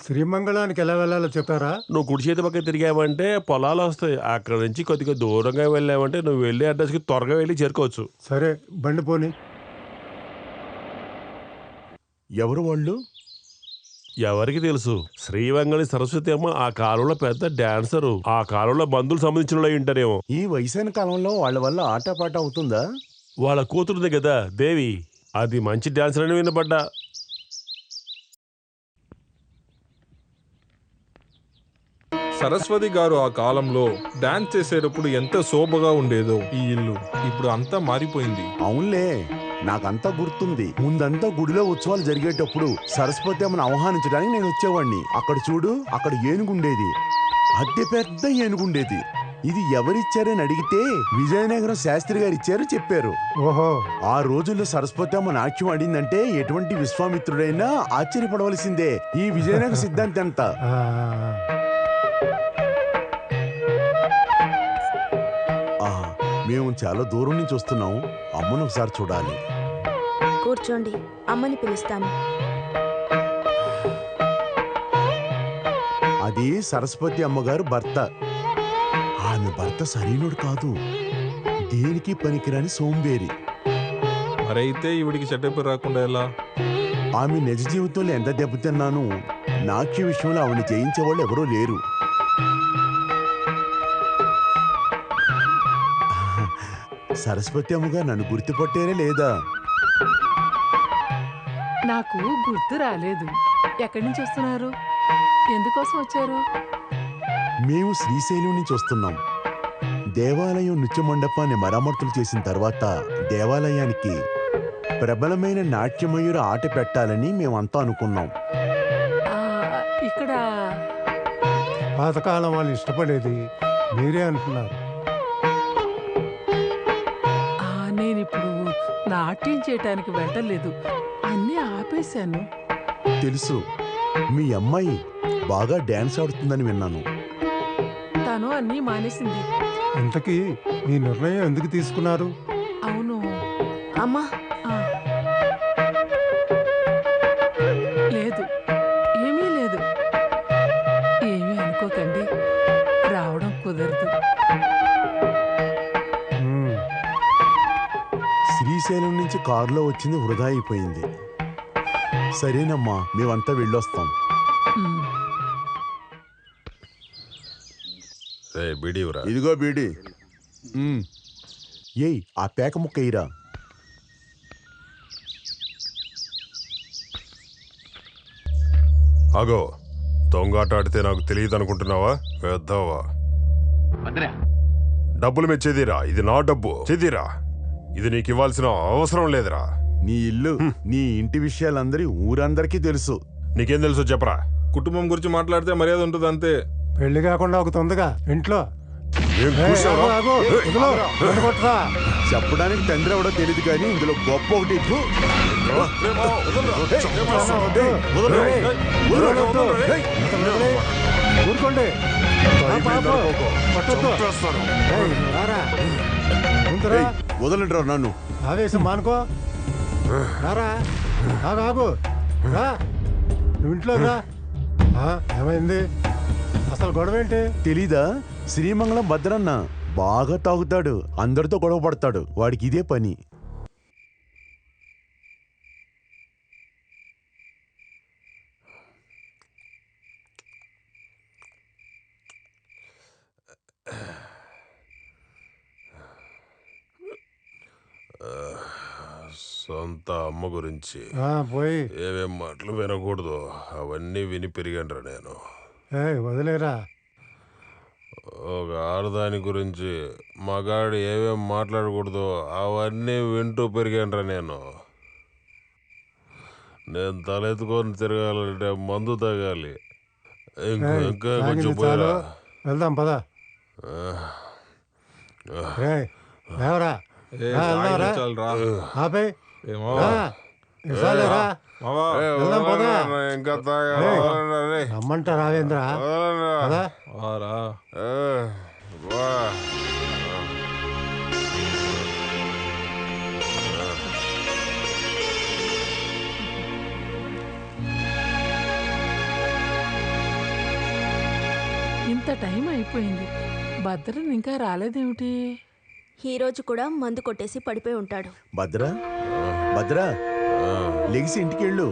శ్రీమంగళానికి ఎలా వెళ్ళాలో చెప్పారా? నువ్వు కుడి చేతి పక్క తిరిగావంటే పొలాలు వస్తాయి. అక్కడ నుంచి కొద్దిగా దూరంగా వెళ్ళావంటే నువ్వు వెళ్ళే అడ్రస్కి త్వరగా వెళ్ళి చేరుకోవచ్చు. సరే, బండి పోని. ఎవరు వాళ్ళు? ఎవరికి తెలుసు? శ్రీవంగళి సరస్వతి అమ్మ ఆ కాలంలో పెద్ద డాన్సరు. ఆ కాలంలో బంధువులు సంబంధించిన వాళ్ళు ఉంటారేమో. ఈ వయసైన కాలంలో వాళ్ళ వల్ల ఆటపాట అవుతుందా? వాళ్ళ కూతురుంది కదా దేవి, అది మంచి డాన్సర్ అని వినపడ్డా. సరస్వతి గారు ఆ కాలంలో డాన్స్ చేసేటప్పుడు ఎంత శోభగా ఉండేదో ఈ ఇల్లు. ఇప్పుడు అంతా మారిపోయింది. అవునులే, నాకంతా గుర్తుంది. ముందంతా గుడిలో ఉత్సవాలు జరిగేటప్పుడు సరస్వతి అమ్మను ఆహ్వానించడానికి నేను వచ్చేవాడిని. అక్కడ చూడు, అక్కడ ఏనుగుండేది. అద్దె పెద్ద ఏనుగుండేది. ఇది ఎవరిచ్చారని అడిగితే విజయనగరం శాస్త్రి గారు ఇచ్చారు చెప్పారు. ఓహో, ఆ రోజుల్లో సరస్వతి అమ్మ నాట్యం ఆడిందంటే ఎటువంటి విశ్వామిత్రుడైనా ఆశ్చర్యపడవలసిందే. ఈ విజయనగర సిద్ధాంతి అంతా. మేము చాలా దూరం నుంచి వస్తున్నాం. అమ్మను ఒకసారి చూడాలి. కూర్చోండి, అమ్మని పిలుస్తాను. అది సరస్వతి అమ్మగారు భర్త. ఆమె భర్త సరైనడు కాదు, దేనికి పనికిరాని సోంబేరి. మరైతే ఈవిడికి చెడ్డ రాకుండా ఎలా? ఆమె నిజ జీవితంలో ఎంత దెబ్బతిన్నాను, నాట్య విషయంలో ఆమెను జయించేవాళ్ళు ఎవరూ లేరు. సరస్వతి అమ్మగా నన్ను గుర్తుపట్టారే లేదా? నాకు గుర్తు రాలేదు. ఎక్కడి నుంచి వస్తున్నారు? ఎందుకోసం వచ్చారు? మేము శ్రీశైలం నుంచి వస్తున్నాం. దేవాలయం నృత్య మండపాన్ని మరమ్మతులు చేసిన తర్వాత దేవాలయానికి ప్రబలమైన నాట్యమయూర ఆట పెట్టాలని మేమంతా అనుకున్నాం. ఇక్కడ పాతకాలం వాళ్ళు ఇష్టపడేది మీరే అనుకున్నారు. నేనిప్పుడు నాట్యం చేయటానికి వెళ్ళలేదు, అన్నీ ఆపేశాను. తెలుసు, మీ అమ్మాయి బాగా డాన్స్ ఆడుతుందని విన్నాను. తను అన్నీ మానేసింది. ఇంతకీ ఈ నిర్ణయం ఎందుకు తీసుకున్నారు? అవును అమ్మా, లేదు, ఏమీ లేదు. ఏమీ అనుకోకండి, రావడం కుదరదు. శ్రీశైలం నుంచి కారులో వచ్చింది వృధా అయిపోయింది. సరేనమ్మా, మేమంతా వెళ్ళొస్తాం. ఇదిగో బీడి. ఏయ్, ఆ పేక ముక్క ఇరా. అగో, దొంగాట ఆడితే నాకు తెలియదు అనుకుంటున్నావా? పెద్దవా, డబ్బులు మెచ్చేదిరా. ఇది నా డబ్బు, చెదిరా. ఇది నీకు ఇవ్వాల్సిన అవసరం లేదురా. నీ ఇల్లు, నీ ఇంటి విషయాలందరి ఊరందరికీ తెలుసు. నీకేం తెలుసు చెప్పరా? కుటుంబం గురించి మాట్లాడితే మర్యాద ఉంటుంది అంతే. పెళ్లి కాకుండా ఒకటి ఉందిగా ఇంట్లో. చెప్పడానికి తండ్రి ఎవడో తెలియదు కానీ ఇందులో గొప్ప ఒకటి. ఊరుకోండి, వదలంటారు నన్ను. ఆవేశం మానుకో. రారా, ఆగు, రా, నువ్వు ఇంట్లో రా. ఏమైంది? అసలు గొడవ ఏంటి? తెలీదా? శ్రీమంగళం భద్రన్న బాగా తాగుతాడు, అందరితో గొడవ పడతాడు. వాడికి ఇదే పని. సొంత అమ్మ గురించి పోయి ఏమేం మాటలు వినకూడదు, అవన్నీ విని పెరిగానురా నేను. వదిలేరా. ఒక ఆడదాని గురించి మగాడు ఏమేం మాట్లాడకూడదు అవన్నీ వింటూ పెరిగానురా నేను. నేను తలెత్తుకొని తిరగాలంటే మందు తాగాలి. ఇంకా కొంచెం పోయిరా. వెళ్దాం పదా. లేవరా, ఆపే. ఇంకా తాగాలి. రమ్మంటా రావేంద్ర. ఇంత టైం అయిపోయింది, భద్రన్ ఇంకా రాలేదేమిటి? ఈ రోజు కూడా మందు కొట్టేసి పడిపోయి ఉంటాడు. భద్రా భద్రా లెగిసి ఇంటికెళ్ళు,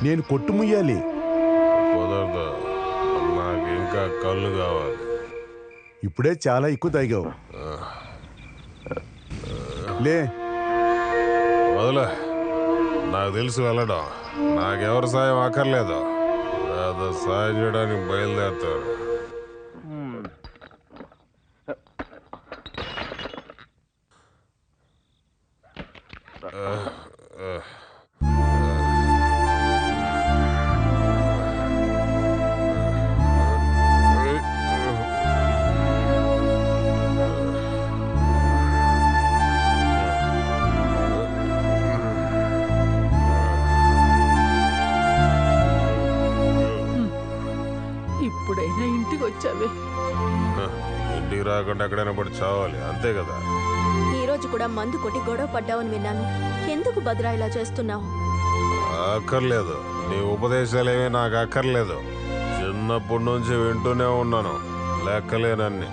నేను కొట్టు ముయ్యాలి. కుదరదు, నాకు ఇంకా కళ్ళు కావాలి. ఇప్పుడే చాలా ఎక్కువ తాగావు. లే వదలే, నాకు తెలుసు వెళ్ళడం. నాకెవరు సాయం అక్కర్లేదు. ఏదో సాయం చేయడానికి బయలుదేరుతారు. ఇప్పుడైనా ఇంటికి వచ్చావే. ఇంటికి రాకుండా ఎక్కడైనా పడి చావాలి, అంతే కదా. ఈ రోజు కూడా మందు కొట్టి గొడవ పడ్డావని విన్నాను. ఎందుకు భద్రా ఇలా చేస్తున్నావు? అక్కర్లేదు, నీ ఉపదేశాలేమీ నాకు అక్కర్లేదు. చిన్నప్పటి నుంచి వింటూనే ఉన్నాను లెక్కలేనన్ని.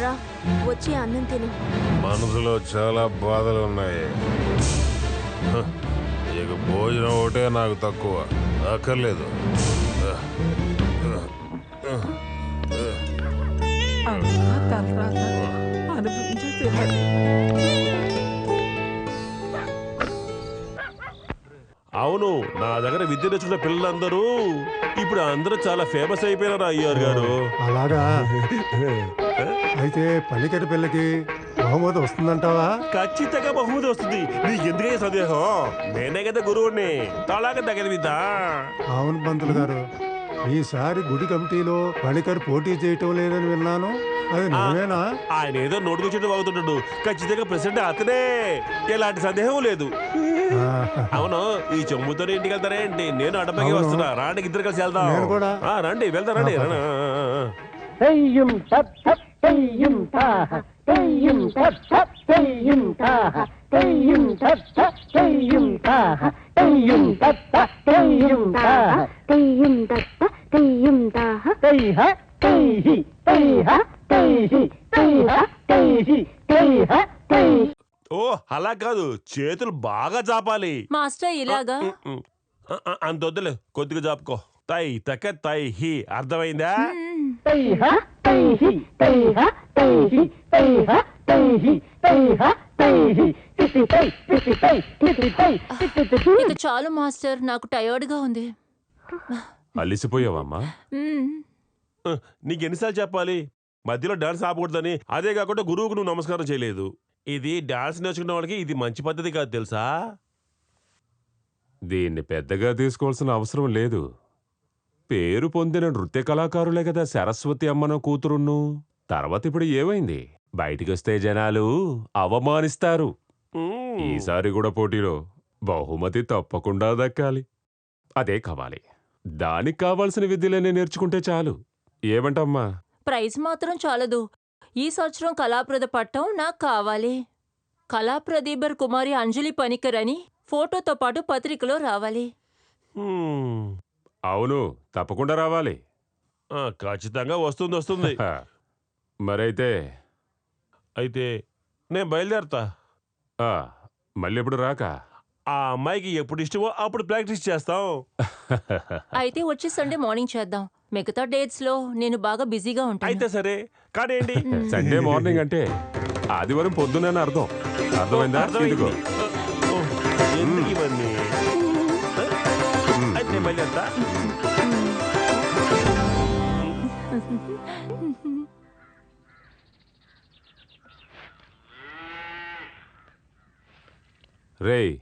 రా, వచ్చి అన్నం తిను. మనసులో చాలా బాధలు ఉన్నాయి. హ, ఇక భోజనం ఒకటే నాకు తక్కువ. అక్కర్లేదు. అమ్మా తలరాత అనుభవించే తినాలి. అవును, నా దగ్గర విద్య నేర్చుకున్న పిల్లలందరూ ఇప్పుడు అందరూ చాలా ఫేమస్ అయిపోయినారు అయ్యారు గారు. అలాగా? అయితే పనికరి పిల్లకి బహుమతి వస్తుందంటావా? ఖచ్చితంగా బహుమతి వస్తుంది. నీకు ఎందుకయ్యే సందేహం? నేనే కదా గురువుని, తలాగా తగలివిద్దా. అవును పంతులు గారు, ఈసారి గుడి కమిటీలో పనికరి పోటీ చేయటం లేదని విన్నాను. అది నిజమేనా? ఆయన ఏదో నోటుకొచ్చేట్టు వాగుతుంటాడు. ఖచ్చితంగా ప్రెసిడెంట్ అతనే, ఎలాంటి సందేహం లేదు. అవును, ఈ చెమ్ముతో ఇంటికి వెళ్తారా ఏంటి? నేను అడ్డపైకి వస్తున్నా, రాండి ఇద్దరు కలిసి వెళ్దాం. నేను కూడా. రండి, వెళ్దాం రండి. తెయ్యం తప్ తప్ తెయ్యం తాహ తెయ్యం తప్ తప్ తెయ్యం తాహ తెయ్యం తప్ తప్ తెయ్యం తాహ తెయ్యం తప్ తప్ తెయ్యం తాహ తెయ్యం దత్త తెయ్యం దాహ తెయ్హ తెయ్హి తెయ్హ తెయ్హి తెయ్హ తెయ్హి తెయ్హ తెయ్హి. ఓ అలా కాదు, చేతులు బాగా చాపాలి. మాస్టర్ ఇలాగా అంత వద్దులే, కొద్దిగా చాపుకో. తై తక తై హి, అర్థమైందా? తెయ్హ తెయ్హి తెయ్హ తెయ్హి తెయ్హ తెయ్హి తెయ్హ తెయ్హి తితిపై తితిపై తితిపై తితిపై. ఇక చాలు మాస్టర్, నాకు టయర్డ్ గా ఉంది. అలిసిపోయావమ్మా? నీకు ఎన్నిసార్లు చెప్పాలి మధ్యలో డాన్స్ ఆపకూడదని? అదే కాకుండా గురువుకు నువ్వు నమస్కారం చేయలేదు. ఇది డాన్స్ నేర్చుకున్న వాళ్ళకి ఇది మంచి పద్ధతి కాదు, తెలుసా? దీన్ని పెద్దగా తీసుకోవాల్సిన అవసరం లేదు. పేరు పొందిన నృత్య కళాకారులే కదా సరస్వతి అమ్మన కూతురున్ను. తర్వాత ఇప్పుడు ఏమైంది? బయటికొస్తే జనాలు అవమానిస్తారు. ఈసారి కూడా పోటీలో బహుమతి తప్పకుండా దక్కాలి. అదే కావాలి. దానికి కావాల్సిన విద్యలనే నేర్చుకుంటే చాలు. ఏమంటమ్మా? ప్రైజ్ మాత్రం చాలదు. ఈ సంవత్సరం కళాప్రద పట్టం నాకు కావాలి. కళాప్రదీబర్ కుమారి అంజలి పనికర్ అని ఫోటోతో పాటు పత్రికలో రావాలి. అవును, తప్పకుండా రావాలి. ఖచ్చితంగా వస్తుంది. మరైతే అయితే నేను బయలుదేరతా. మళ్ళీ ఎప్పుడు రాక? ఆ అమ్మాయికి ఎప్పుడు ఇష్టమో అప్పుడు ప్రాక్టీస్ చేస్తాం. అయితే వచ్చి సండే మార్నింగ్ చేద్దాం. మిగతా డేట్స్ లో నేను బాగా బిజీగా ఉంటాను. అయితే సరే కానివ్వండి. సండే మార్నింగ్ అంటే ఆదివారం పొద్దున అర్థం. అర్థమైందా? ఇదిగో. ఎందుకు ఇవన్నీ? అయితే నేను బయలుదేరతా. రేయ్,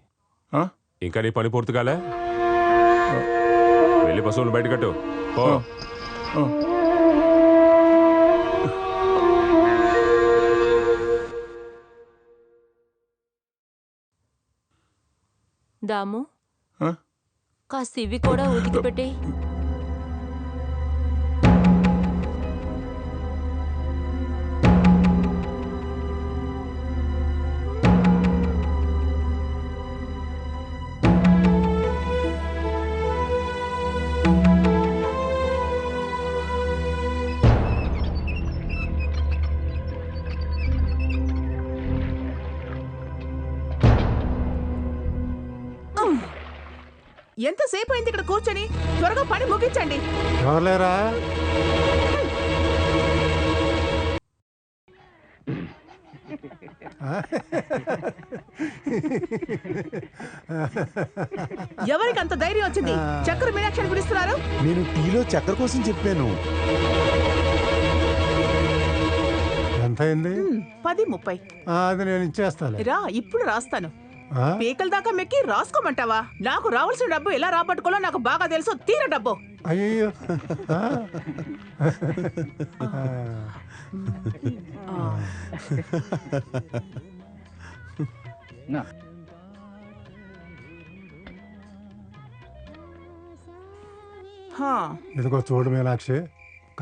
ఇంకా నీ పని పూర్తి కాలే? వెళ్ళి పశువులు బయట కట్టు. దాము, కాస్త ఇవి కూడా ఉతికి పెట్టే. ఎంతసేపు అయింది ఇక్కడ కూర్చొని? త్వరగా పని ముగించండి. ఎవరులేరా? ఎవరికి అంత ధైర్యం వచ్చింది చక్కెర మీనాక్షిని పిలుస్తున్నారు? నేను టీలో చక్కెర కోసం చెప్పాను. ఎంత అయింది? 10:30. అది నేను ఇచ్చేస్తాను. రా, ఇప్పుడు రాస్తాను. పీకల దాకా మెక్కి రాసుకోమంటావా? నాకు రావాల్సిన డబ్బు ఎలా రాబట్టుకోవాలో నాకు బాగా తెలుసు. తీర డబ్బు. అయ్యో, ఇదిగో చూడు మీనాక్షి,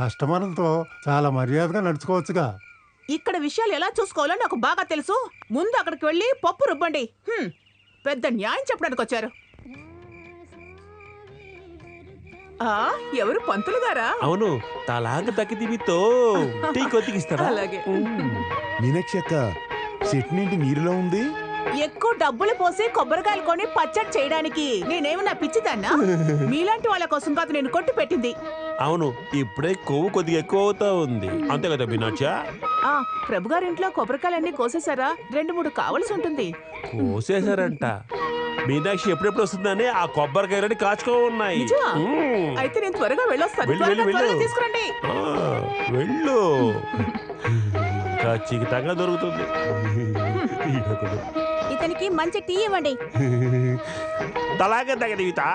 కస్టమర్లతో చాలా మర్యాదగా నడుచుకోవచ్చుగా. ఇక్కడ విషయాలు ఎలా చూసుకోవాలో నాకు బాగా తెలుసు. ముందు అక్కడికి వెళ్ళి పప్పు రుబ్బండి. పెద్ద న్యాయం చెప్పడానికి వచ్చారు. ఎవరు, పంతులు గారా? అవును, తలాగ తక్కిదిమితో టీ కొద్దిగిస్తారా? అలాగే. మీనాక్షి అక్క, చట్నీ నీరులో ఉంది. ఎక్కువ డబ్బులు పోసి కొబ్బరికాయలు కొని పచ్చడి చేయడానికి నేనేమన్నా పిచ్చిదాన్నా? మీలాంటి వాళ్ళ కోసం కాదు నేను కొట్టి పెట్టింది. అవును, ఇప్పుడే కొవ్వు కొద్దిగా ఎక్కువ అవుతా ఉంది. అంతే కదా మీనాక్షా? ప్రభు గారింట్లో కొబ్బరికాయలన్నీ కోసేసారా? 2-3 కావాల్సి ఉంటుంది. కోసేశారంట. మీనాక్షి ఎప్పుడెప్పుడు వస్తుందని ఆ కొబ్బరికాయలని కాచుకో ఉన్నాయి. అయితే నేను త్వరగా వెళ్ళొస్తాను. తీసుకురండి. వెళ్ళు, ఖచ్చితంగా దొరుకుతుంది. ఇతనికి మంచి టీ ఇవ్వండి. తలాగే తగ్గదివితా.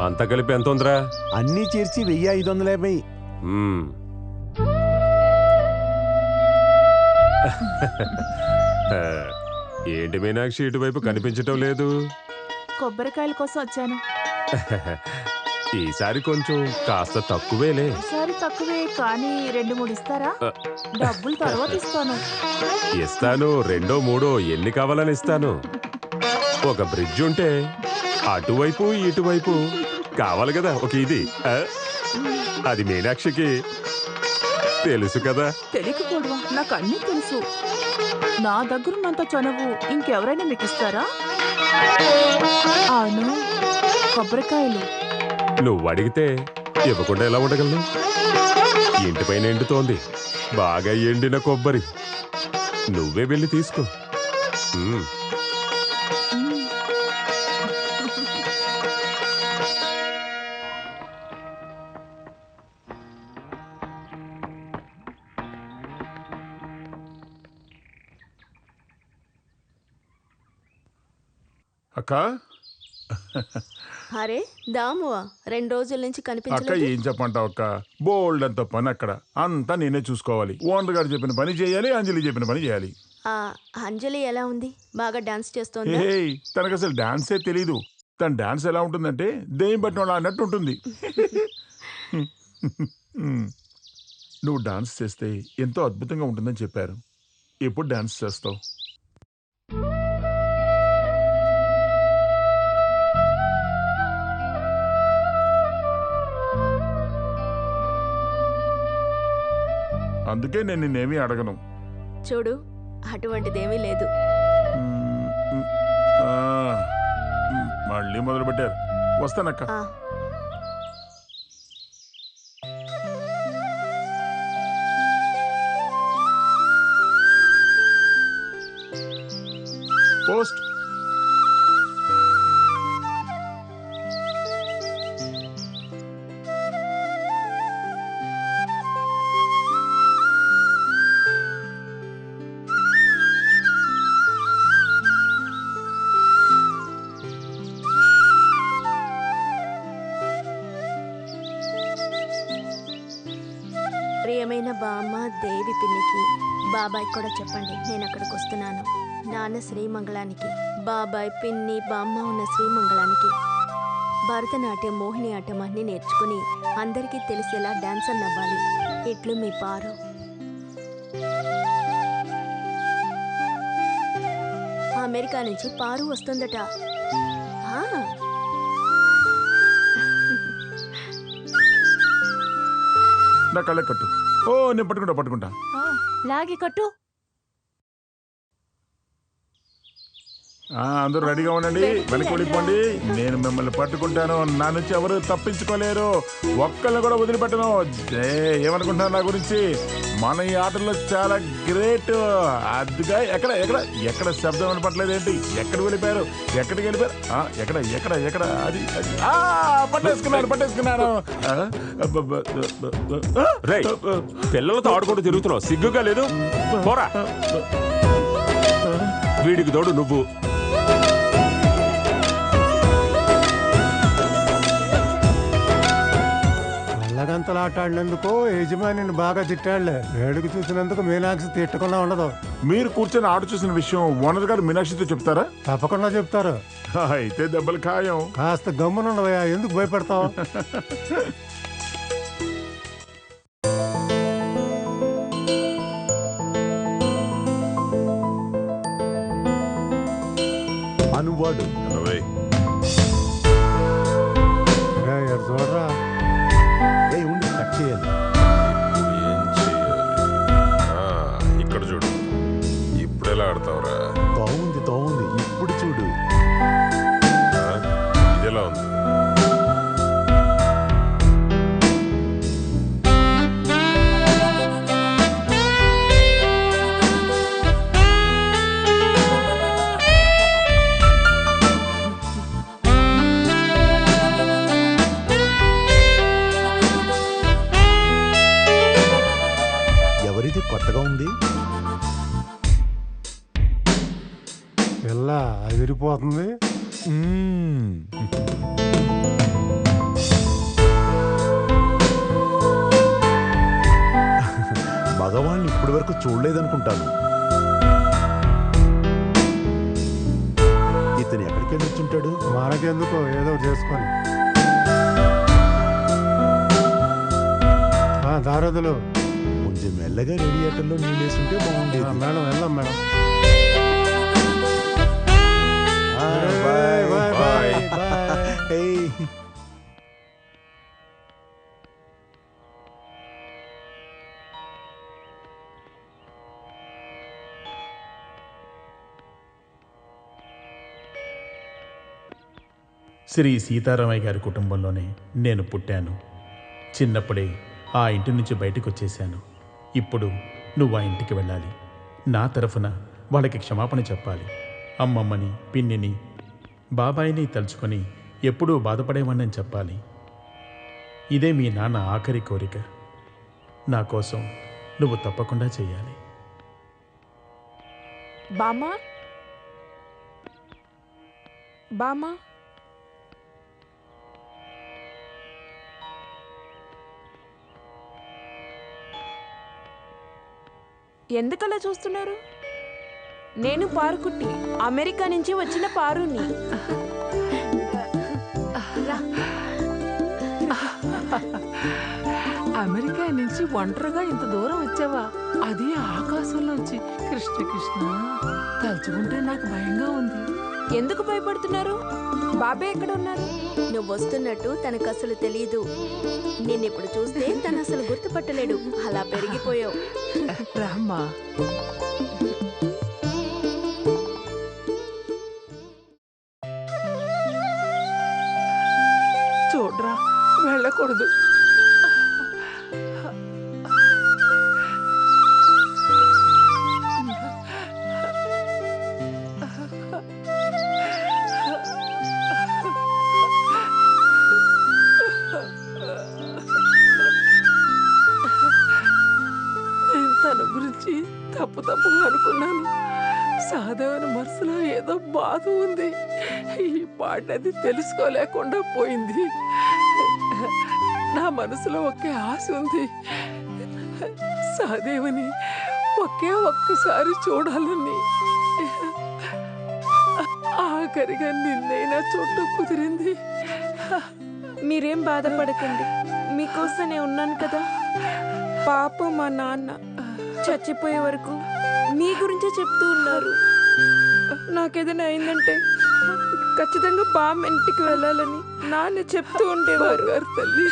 అంత కలిపి ఎంత ఉందిరా? అన్నీ చేర్చి 1550. ఏంటి మీనాక్షి ఇటువైపు కనిపించటం లేదు? కొబ్బరికాయల కోసం వచ్చాను. ఈసారి కొంచెం కాస్త తక్కువేలే. ఈసారి తక్కువే కానీ 2-3 ఇస్తారా? డబ్బులు తర్వాత ఇస్తాను. ఇస్తాను, 2-3 ఎన్ని కావాలని ఇస్తాను. ఒక బ్రిడ్జ్ ఉంటే అటువైపు ఇటువైపు కావాలి కదా. ఒక ఇది అది మీనాక్షికి తెలుసు కదా. తెలియకపోవడం నాకు అన్నీ తెలుసు. నా దగ్గరున్నంత చనువు ఇంకెవరైనా మీకు ఇస్తారా? అవును, కొబ్బరికాయలు. నువ్వు అడిగితే ఇవ్వకుండా ఎలా ఉండగలను? ఇంటిపైన ఎండుతోంది, బాగా ఎండిన కొబ్బరి. నువ్వే వెళ్ళి తీసుకో. అక్క, అరే దాము, 2 రోజుల నుంచి అక్క కనిపించలేదు. ఏం చెప్పంటావు అక్క, బోల్డ్ అంత పని అక్కడ. అంతా నేనే చూసుకోవాలి. ఓనర్ గారు చెప్పిన పని చేయాలి, అంజలి చెప్పిన పని చేయాలి. అంజలి ఎలా ఉంది? బాగా డాన్స్ చేస్తోందా? తనకు అసలు డాన్సే తెలీదు. తన డాన్స్ ఎలా ఉంటుందంటే దెయ్యం పట్టిన వాళ్ళు అన్నట్టు ఉంటుంది. నువ్వు డాన్స్ చేస్తే ఎంతో అద్భుతంగా ఉంటుందని చెప్పారు. ఎప్పుడు డాన్స్ చేస్తావు? అందుకే నేను నిన్నేమీ అడగను. చూడు, అటువంటిదేమీ లేదు. మళ్ళీ మొదలు పెట్టారు. వస్తానక్క. పోస్ట్. ప్రియమైన బామ్మ దేవి పిన్నికి, బాబాయ్ కూడా చెప్పండి నేను అక్కడికి వస్తున్నాను. నాన్న శ్రీమంగళానికి, బాబాయ్ పిన్ని బామ్మ ఉన్న శ్రీమంగళానికి. భరతనాట్యం, మోహిని ఆటం అన్నీ నేర్చుకుని అందరికీ తెలిసేలా డాన్సర్ అవ్వాలి. ఇట్లు మీ పారు. అమెరికా నుంచి పారు వస్తుందట. నా కళ్ళకి కట్టు. ఓ నేను పట్టుకుంటా. లాగి కట్టు. అందరూ రెడీగా ఉండండి, వెనక్కి వెళ్ళిపోండి. నేను మిమ్మల్ని పట్టుకుంటాను. నా నుంచి ఎవరు తప్పించుకోలేరు. ఒక్కళ్ళని కూడా వదిలిపెట్టను. ఏమనుకుంటున్నారు నా గురించి? మన ఈ ఆటల్లో చాలా గ్రేట్. అదిగా ఎక్కడ శబ్దం వినపట్లేదు ఏంటి? ఎక్కడికి వెళ్ళిపోయారు? ఎక్కడ అది పట్టేసుకున్నాను. పిల్లలతో ఆడుకుంటూ తిరుగుతున్నావు, సిగ్గుగా లేదు? పోరా, వీడికి తోడు నువ్వు. వెళ్ళగంతలాట ఆడినందుకు యజమానిని బాగా తిట్టాడులే. వేడుక చూసినందుకు మీనాక్షి తిట్టకుండా ఉండదు. మీరు కూర్చొని ఆట చూసిన విషయం ఓనర్ గారు మీనాక్షితో చెప్తారా? తప్పకుండా చెప్తారు. అయితే దెబ్బలు ఖాయం. కాస్త గమ్మునుండవయ్యా, ఎందుకు భయపడతావు? అనువాడు చూడరా, ఉండి కట్ చేయాలి. ఇక్కడ చూడు, ఇప్పుడు ఎలా ఆడతావురా? తోవుంది ఇప్పుడు చూడు. ఇదెలా ఉంది? ఎవరిది కొత్తగా ఉంది? పిల్ల అదిరిపోతుంది. మగవాళ్ళని ఇప్పటి వరకు చూడలేదనుకుంటాను. ఇతను ఎక్కడికి వెళ్ళొచ్చుంటాడు? మనకెందుకో, ఏదో చేసుకొని. దారదులు కొంచెం మెల్లగా రేడియేటర్లో నీళ్ళేస్తుంటే బాగుండేది. మేడం, వెళ్దాం మేడం. శ్రీ సీతారామయ్య గారి కుటుంబంలోనే నేను పుట్టాను. చిన్నప్పుడే ఆ ఇంటి నుంచి బయటకు వచ్చేసాను. ఇప్పుడు నువ్వు ఆ ఇంటికి వెళ్ళాలి. నా తరఫున వాళ్ళకి క్షమాపణ చెప్పాలి. అమ్మమ్మని, పిన్నిని, బాబాయిని తలుచుకొని ఎప్పుడూ బాధపడేవాణ్ణని చెప్పాలి. ఇదే మీ నాన్న ఆఖరి కోరిక. నా కోసం నువ్వు తప్పకుండా చెయ్యాలి. బామ్మా, బామ్మా, ఎందుకలా చూస్తున్నారు? నేను పారుకుట్టి, అమెరికా నుంచి వచ్చిన పారుని. అమెరికా నుంచి ఒంటరిగా ఇంత దూరం వచ్చావా? అది ఆకాశంలోంచి. కృష్ణ కృష్ణ, తలుచుకుంటే నాకు భయంగా ఉంది. ఎందుకు భయపడుతున్నారు? బాబాయ్ ఎక్కడ ఉన్నారు? నువ్వు వస్తున్నట్టు తనకు అసలు తెలీదు. నిన్నిప్పుడు చూస్తే తను అసలు గుర్తుపట్టలేడు. అలా పెరిగిపోయావు. రామ్మా. చూడరా, వెళ్ళకూడదు. తన గురించి తప్పుగా అనుకున్నాను. సాధారణ మనసులో ఏదో బాధ ఉంది. ఈ పాటది తెలుసుకోలేకుండా పోయింది. నా మనసులో ఒకే ఆశ ఉంది. సహదేవని ఒక్కసారి చూడాలని. ఆఖరిగా నిన్నైనా చూడటం కుదిరింది. మీరేం బాధపడకండి, మీకోసమే ఉన్నాను కదా. పాపం మా నాన్న చచ్చిపోయే వరకు మీ గురించే చెప్తూ ఉన్నారు. నాకేదైనా అయిందంటే ఖచ్చితంగా బామ్మ ఇంటికి వెళ్ళాలని నాన్న చెప్తూ ఉండేవారు. తల్లి,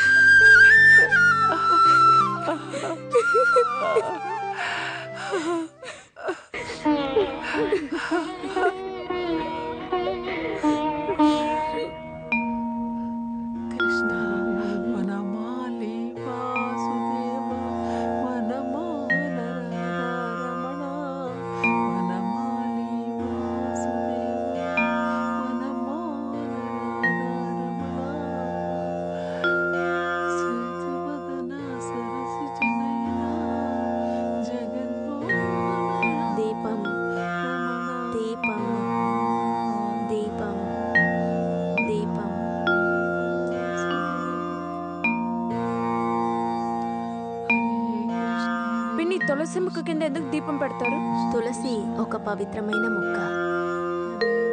తులసి ముక్క కింద ఎందుకు దీపం పెడతారు? తులసి ఒక పవిత్రమైన మొక్క.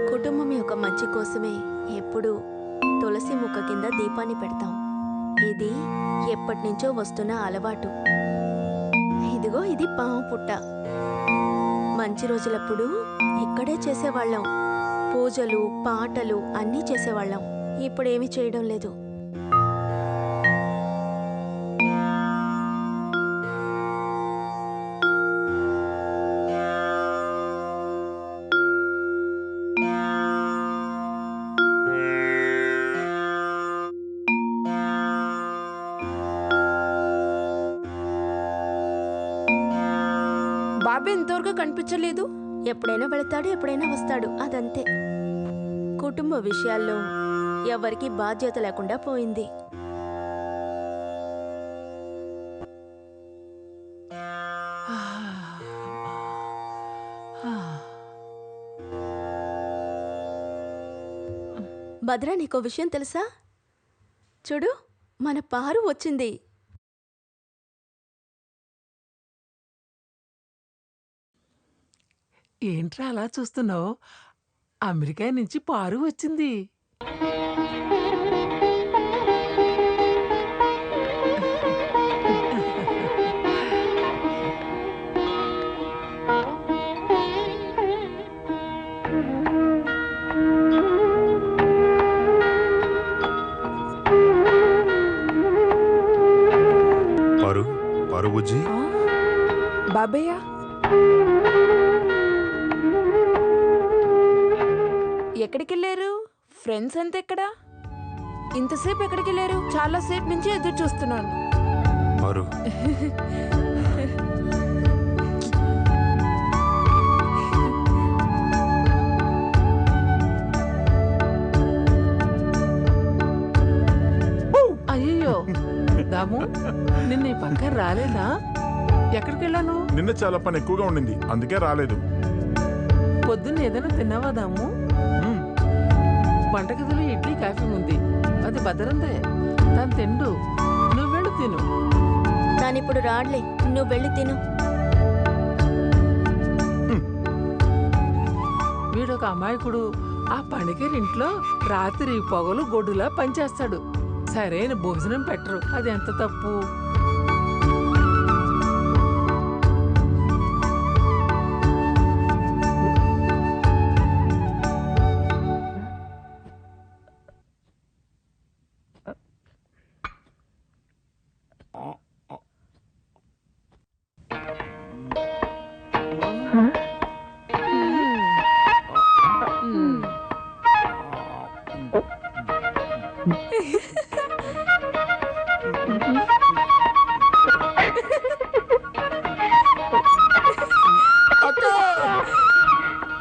కుటుంబం యొక్క మంచి కోసమే ఎప్పుడు తులసి మొక్క కింద దీపాన్ని పెడతాం. ఇది ఎప్పటి నుంచో వస్తున్న అలవాటు. ఇదిగో ఇది పాము పుట్ట. మంచి రోజులప్పుడు ఇక్కడే చేసేవాళ్ళం. పూజలు పాటలు అన్నీ చేసేవాళ్ళం. ఇప్పుడేమీ చేయడం లేదు. బాబాయ్ ఇంతవరకు కనిపించలేదు. ఎప్పుడైనా వెళతాడు, ఎప్పుడైనా వస్తాడు, అదంతే. కుటుంబ విషయాల్లో ఎవరికి బాధ్యత లేకుండా పోయింది. భద్రా, నీకో విషయం తెలుసా? చూడు, మన పారు వచ్చింది. ఏంట్రా అలా చూస్తున్నావు? అమెరికా నుంచి పారు వచ్చింది. పారు బుజ్జి, బాబయ్య ఎక్కడికి వెళ్ళారు? ఫ్రెండ్స్ అంతా ఎక్కడా? ఇంతసేపు ఎక్కడికి వెళ్ళారు? చాలా సేపు నుంచి ఎదురు చూస్తున్నాను. పారు అయ్యో దాము, నిన్న ఈ పక్కన రాలేదా? ఎక్కడికి వెళ్ళాను? నిన్న చాలా పని ఎక్కువగా ఉండింది, అందుకే రాలేదు. పొద్దున్న ఏదైనా తిన్నావా దాము? వంటగదిలో ఇడ్లీ కాఫీ ఉంది, అది భద్రందే. దాని తిండు, నువ్వు వెళ్ళి తిను. దానిప్పుడు రాడ్లే, నువ్వు వెళ్ళి తిను. వీడొక అమాయకుడు. ఆ పనికిరింట్లో రాత్రి పొగలు గొడ్డులా పనిచేస్తాడు. సరైన భోజనం పెట్టరు, అది ఎంత తప్పు.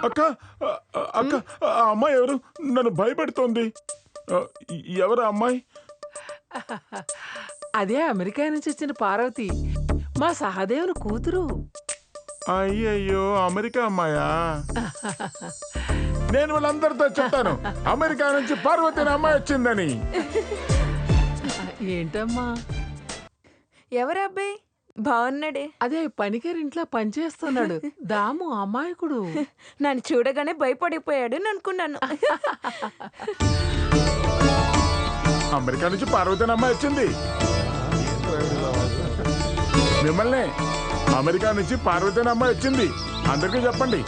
అక్క అక్క, ఆ అమ్మాయి ఎవరు? నన్ను భయపెడుతోంది. ఎవరు అమ్మాయి? అదే అమెరికా నుంచి వచ్చిన పార్వతి, మా సహదేవుని కూతురు. అయ్యయ్యో, అమెరికా అమ్మాయా? నేను వాళ్ళందరితో చెప్తాను అమెరికా నుంచి పార్వతి అనే అమ్మాయి వచ్చిందని. ఏంటమ్మా? ఎవరు అబ్బాయి? బాగున్నాడే. అదే పనికిరింట్లో పనిచేస్తున్నాడు దాము, అమాయకుడు. నన్ను చూడగానే భయపడిపోయాడు అనుకున్నాను. అమెరికా నుంచి పార్వతి అనే అమ్మాయి వచ్చింది. మిమ్మల్ని అమెరికా నుంచి పార్వతి అనే అమ్మాయి వచ్చింది. అందరికీ చెప్పండి,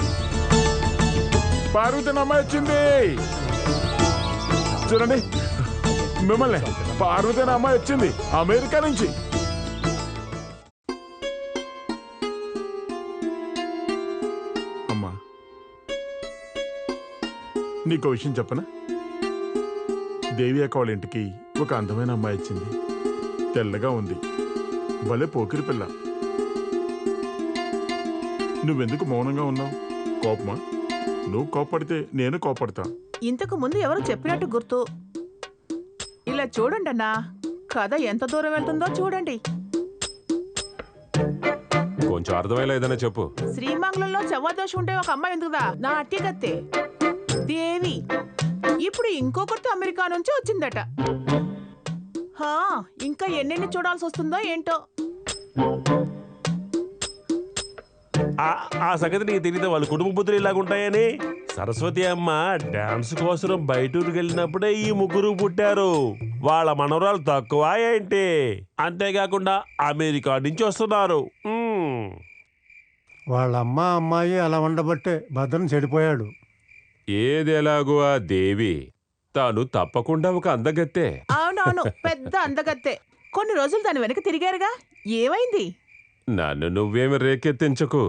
పార్వతి అనే అమ్మాయి వచ్చింది. చూడండి, మిమ్మల్ని పార్వతి అనే అమ్మాయి వచ్చింది అమెరికా నుంచి. అమ్మా, నీకో విషయం చెప్పనా? దేవి అక్క వాళ్ళ ఇంటికి ఒక అందమైన అమ్మాయి వచ్చింది. తెల్లగా ఉంది, భలే పోకిరి పిల్ల. నువ్వెందుకు మౌనంగా ఉన్నావు? కోపమా? నువ్వు కోపడితే నేను కోపడతా. ఇంతకు ముందు ఎవరు చెప్పినట్టు గుర్తు. ఇలా చూడండి అన్నా, కథ ఎంత దూరం వెళ్తుందో చూడండి. కొంచెం అర్థమయ్యేలా ఏదైనా చెప్పు. శ్రీమంగళంలో చెవ్వదోషం ఉంటే ఒక అమ్మాయి ఎందుకుదా, నా అట్టిగత్తే దేవి. ఇప్పుడు ఇంకొకరితో అమెరికా నుంచి వచ్చిందట. ఇంకా ఎన్నెన్ని చూడాల్సి వస్తుందో ఏంటో. ఆ సంగతి నీకు తెలియదు వాళ్ళ కుటుంబ బుద్ధులు ఇలాగుంటాయని. సరస్వతి అమ్మ డాన్స్ కోసం బయటూరికి వెళ్ళినప్పుడే ఈ ముగ్గురు పుట్టారు. వాళ్ళ మనవరాలు తక్కువ ఏంటి? అంతేకాకుండా అమెరికా నుంచి వస్తున్నారు. వాళ్ళ అమ్మాయి అలా ఉండబట్టే భద్రం చెడిపోయాడు. ఏది ఎలాగో ఆ దేవి తాను తప్పకుండా ఒక అందగత్తే. అవునవును, పెద్ద అందగత్తే. కొన్ని రోజులు దాని వెనక తిరిగారుగా, ఏమైంది? నన్ను నువ్వేమి రేకెత్తించకు.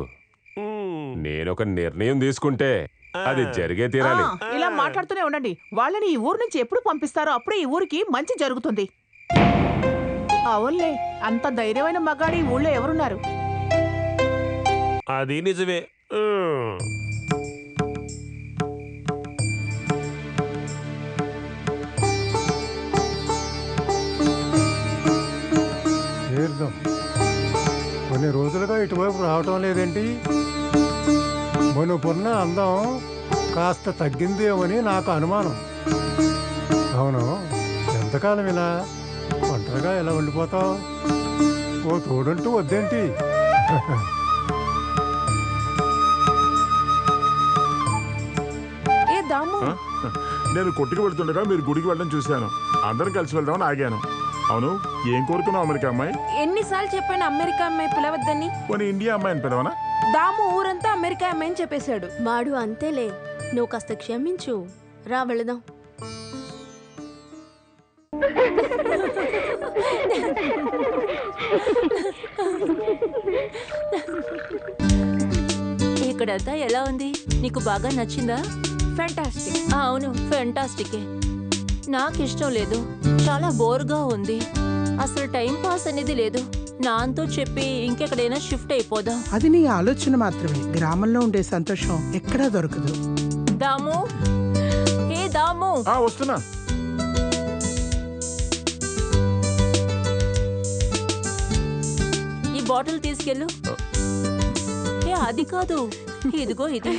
నేనొక నిర్ణయం తీసుకుంటే అది జరిగే తీరాలి. ఇలా మాట్లాడుతూనే ఉండండి. వాళ్ళని ఈ ఊరు నుంచి ఎప్పుడు పంపిస్తారో అప్పుడే ఈ ఊరికి మంచి జరుగుతుంది. అవునులే, అంత ధైర్యమైన మగాడి ఈ ఊళ్ళో ఎవరున్నారు? అది నిజమే. తీర్థం కొన్ని రోజులుగా ఇటువైపు రావటం లేదేంటి? మునుపున్న అందం కాస్త తగ్గిందేమని నాకు అనుమానం. అవును, ఎంతకాలం ఇలా ఒంటరిగా ఎలా ఉండిపోతావు? ఓ తోడంటూ వద్దేంటి? నేను కొట్టుకు వెళ్తుండగా మీరు గుడికి వెళ్ళడం చూశాను. అందరం కలిసి వెళ్దామని ఆగాను. అవును, ఏం కోరుకున్నావు అమెరికా అమ్మాయి? ఎన్నిసార్లు చెప్పాను అమెరికా అమ్మాయి పిలవద్దని? పోనీ ఇండియా అమ్మాయిని పిలవనా? దాము ఊరంతా అమెరికా అమ్మాయిని చెప్పేశాడు. వాడు అంతేలే, నువ్వు కాస్త క్షమించు. రా వెళదాం. ఇక్కడంతా ఎలా ఉంది? నీకు బాగా నచ్చిందా? ఫ్యాంటాస్టిక్. అవును, ఫ్యాంటాస్టికే. నాకు ఇష్టం లేదు, చాలా బోర్గా ఉంది. అసలు టైం పాస్ అనేది లేదు. నాతో చెప్పి ఇంకెక్కడైనా షిఫ్ట్ అయిపోదాం. అది నీ ఆలోచన మాత్రమే. గ్రామంలో ఉండే సంతోషం ఎక్కడా దొరకదు. దాము, ఏ దాము, వస్తున్నా. ఈ బాటిల్ తీసుకెళ్ళు. ఏ అది కాదు, ఇదిగో ఇది.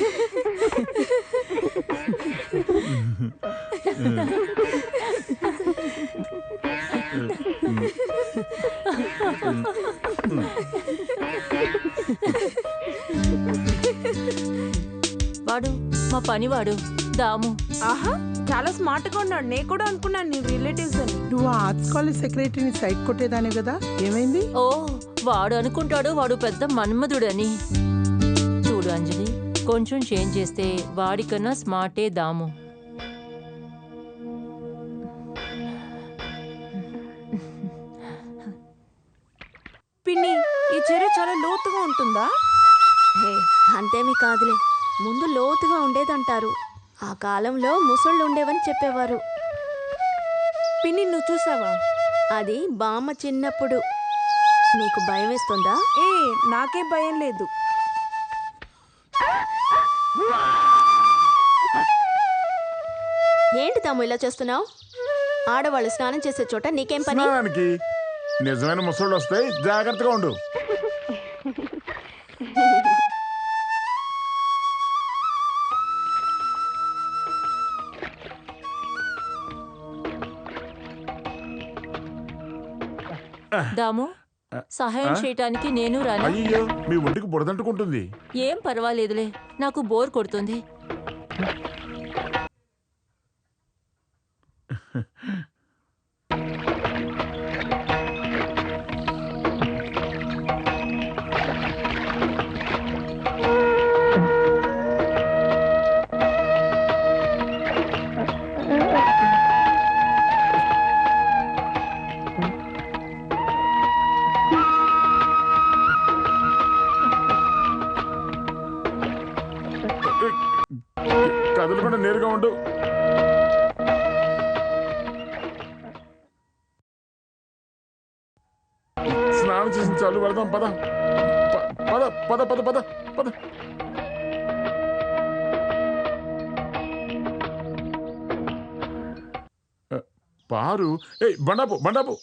వాడు మా పనివాడు దాము. ఆహా, చాలా స్మార్ట్ గా ఉన్నాడు. నేను కూడా అనుకున్నాను నీ రిలేటివ్స్ అని. నువ్వు ఆర్ట్స్ కాలేజ్ సెక్రటరీని సైట్ కొట్టేదాని కదా, ఏమైంది? ఓ, వాడు అనుకుంటాడు వాడు పెద్ద మన్మధుడని. చూడు అంజలి, కొంచెం చేంజ్ చేస్తే వాడికన్నా స్మార్టే దాము. పిన్ని, ఈ చెరువు చాలా లోతుగా ఉంటుందా? అంతేమీ కాదులే, ముందు లోతుగా ఉండేదంటారు. ఆ కాలంలో ముసళ్ళు ఉండేవని చెప్పేవారు. పిన్ని, నువ్వు చూసావా? అది బామ్మ చిన్నప్పుడు. నీకు భయం వేస్తుందా? నాకే భయం లేదు. ఏంటి తాము ఇలా చేస్తున్నావు? ఆడవాళ్ళు స్నానం చేసే చోట నీకేం పని? స్నానానికి నిజమైన ముసళ్ళు వస్తాయి, జాగ్రత్తగా ఉండు. దాము, సహాయం చేయటానికి నేను రాను. అయ్యో, మీ ఒంటికి బురదంటుకుంటుంది. ఏం పర్వాలేదులే, నాకు బోర్ కొడుతుంది. కదలకుండా నేరుగా ఉండు. స్నానం చేసిన చాలు, వెళదాం. పద పద పద పద పద పద. పారు, ఏయ్ బండాపు బండాపు.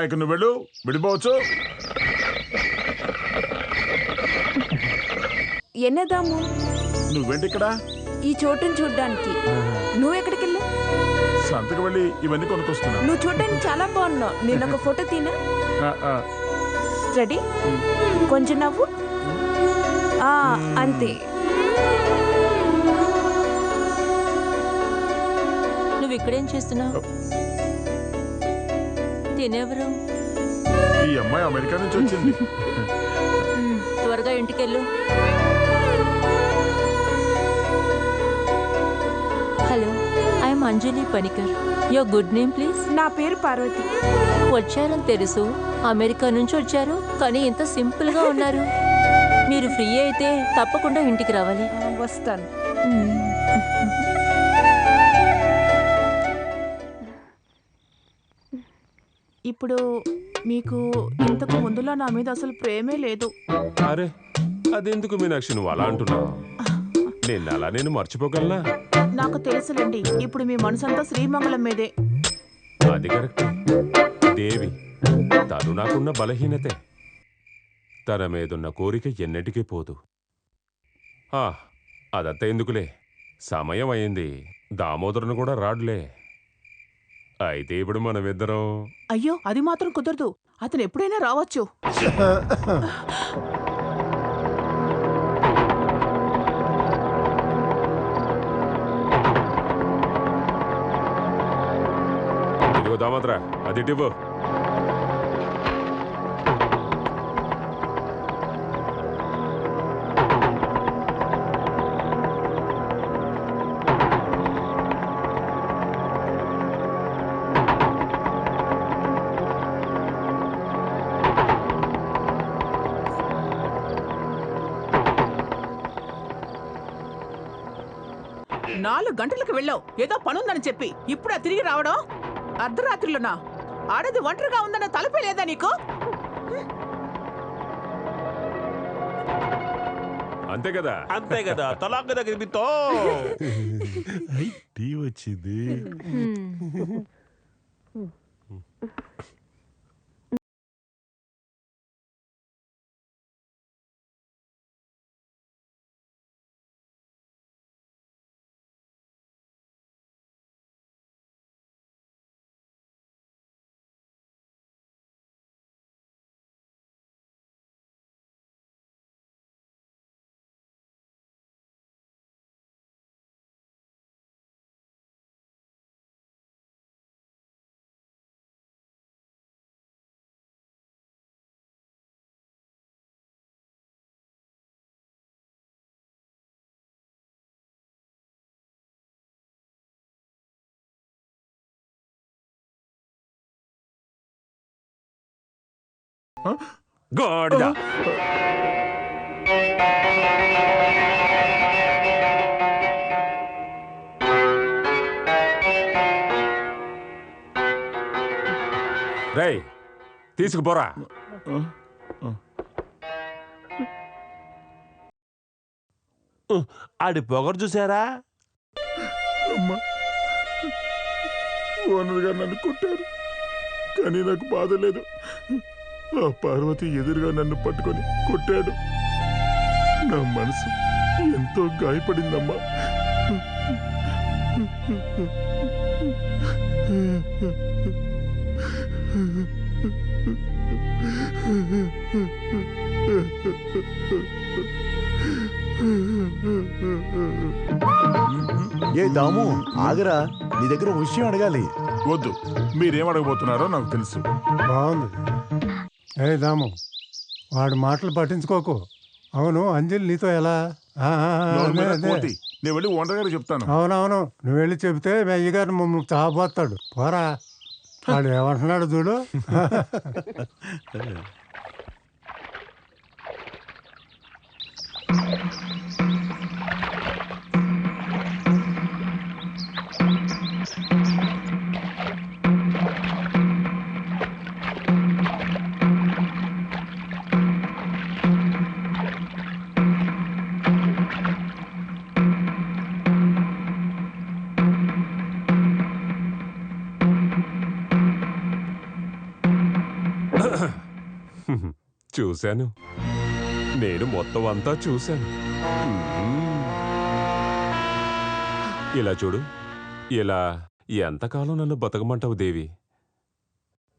ఇక నువ్వు వెళ్ళు, వెళ్ళిపోవచ్చు. ఎన్నదాము, నువ్వేంటి ఇక్కడ? ఈ చోటుని చూడ్డానికి. నువ్వెక్కడికి వెళ్ళా? సంతకు వెళ్ళి ఇవన్నీ కొనుక్కొస్తున్నా. నువ్వు చూడడానికి చాలా బాగున్నావు. నేను ఒక ఫోటో తీనా? రెడీ? కొంచెం నవ్వు. అంతే. నువ్వు ఇక్కడేం చేస్తున్నావు? తినేవరు? ఈ అమ్మాయి అమెరికా నుంచి వచ్చింది. త్వరగా ఇంటికెళ్ళు. Hello, I'm Anjali Panicker. Your good name please? నా పేరు పార్వతి. వచ్చారని తెలుసు, అమెరికా నుంచి వచ్చారు, కానీ ఇంత సింపుల్ గా ఉన్నారు. మీరు ఫ్రీ అయితే తప్పకుండా ఇంటికి రావాలి. వస్తాను. ఇప్పుడు మీకు ఇంతకు ముందులా నా మీద అసలు ప్రేమే లేదు. అరే అదెందుకు మీనాక్షి నువ్వు అలా అంటున్నావు? నేను మర్చిపోగలనా? నాకు తెలుసులేండి, ఇప్పుడు మీ మనసంతా శ్రీమంగళం మీదే. అది కరెక్ట్. దేవి తను నాకున్న బలహీనతే. తన మీదున్న కోరిక ఎన్నటికీ పోదు. అదంతా ఎందుకులే, సమయం అయింది. దామోదరును కూడా రాడులే. అయితే ఇప్పుడు మనమిద్దరం. అయ్యో, అది మాత్రం కుదరదు. అతను ఎప్పుడైనా రావచ్చు. ఇదిగో దామోదరా, అది ఇవ్వు. గంటలకు వెళ్ళావు, ఏదో పనుందని చెప్పి ఇప్పుడే తిరిగి రావడం? అర్ధరాత్రిలోనా? ఆడది ఒంటరిగా ఉందన్న తలపే లేదా నీకు? అంతే కదా, అంతే కదా. తలాక్ దగ్గర టీ వచ్చింది. గాడిద. రేయ్, తీసుకుపోరా. ఆడి పొగరు చూసారా? ఓనర్ గారు నన్ను కొట్టారు, కానీ నాకు బాధ లేదు. ఆ పార్వతి ఎదురుగా నన్ను పట్టుకొని కొట్టాడు. నా మనసు ఎంతో గాయపడిందమ్మా. ఏ దాము, ఆగరా, నీ దగ్గర ఒక విషయం అడగాలి. వద్దు, మీరేం అడగబోతున్నారో నాకు తెలుసు. బాగుంది. ఏ దాము, వాడు మాటలు పట్టించుకోకు. అవును, అంజలి నీతో ఎలా? నేను వెళ్ళి ఓనర్ గారు చెప్తాను. అవునవును, నువ్వు వెళ్ళి చెబితే మీ అయ్యగారు మమ్మల్ని చాపోతాడు. పోరా, వాడు ఏమంటున్నాడు చూడు. చూశాను, నేను మొత్తం అంతా చూశాను. ఇలా చూడు, ఇలా ఎంతకాలం నన్ను బతకమంటావు దేవి?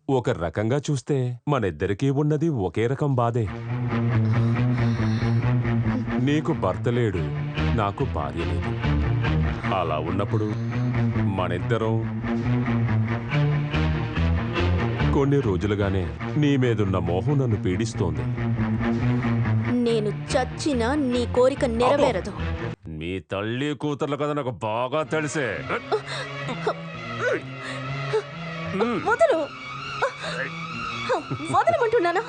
ఒక రకంగా చూస్తే మనిద్దరికీ ఉన్నది ఒకే రకం బాధే. నీకు భర్త లేడు, నాకు భార్య లేదు. అలా ఉన్నప్పుడు మనిద్దరం కొన్ని రోజులుగానే నీ మీదున్న మోహం నన్ను పీడిస్తోంది. నేను చచ్చినా నీ కోరిక నెరవేరదు. మీ తల్లి కూతుర్లు కదా నాకు బాగా తెలిసే. వదలు, వదలమంటున్నానా?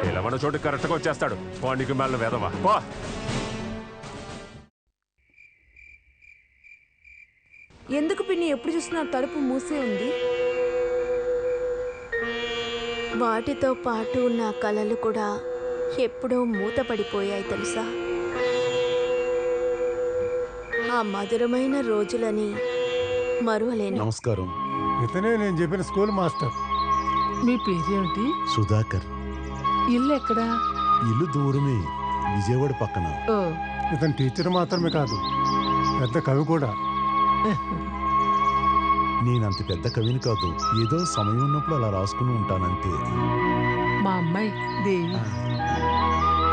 పిలవన చోటు కరెక్ట్గా వచ్చేస్తాడు. వానికి మెల్ల వేదవా పో. ఎందుకు పిన్ని ఎప్పుడు చూసినా తలుపు మూసే ఉంది? వాటితో పాటు నా కలలు కూడా ఎప్పుడో మూతపడిపోయాయి తెలుసా. ఆ మధురమైన రోజులని మరువలేను. నమస్కారం. ఇతనే నేను చెప్పిన స్కూల్ మాస్టర్. మీ పేరేమిటి? సుధాకర్. ఇల్లు ఎక్కడా? ఇల్లు దూరమే, విజయవాడ పక్కన. ఇతను టీచర్ మాత్రమే కాదు, పెద్ద కవి కూడా. నేనంత పెద్ద కవిని కాదు, ఏదో సమయం ఉన్నప్పుడు అలా రాసుకుని ఉంటానంతే. మా అమ్మాయి దేవి,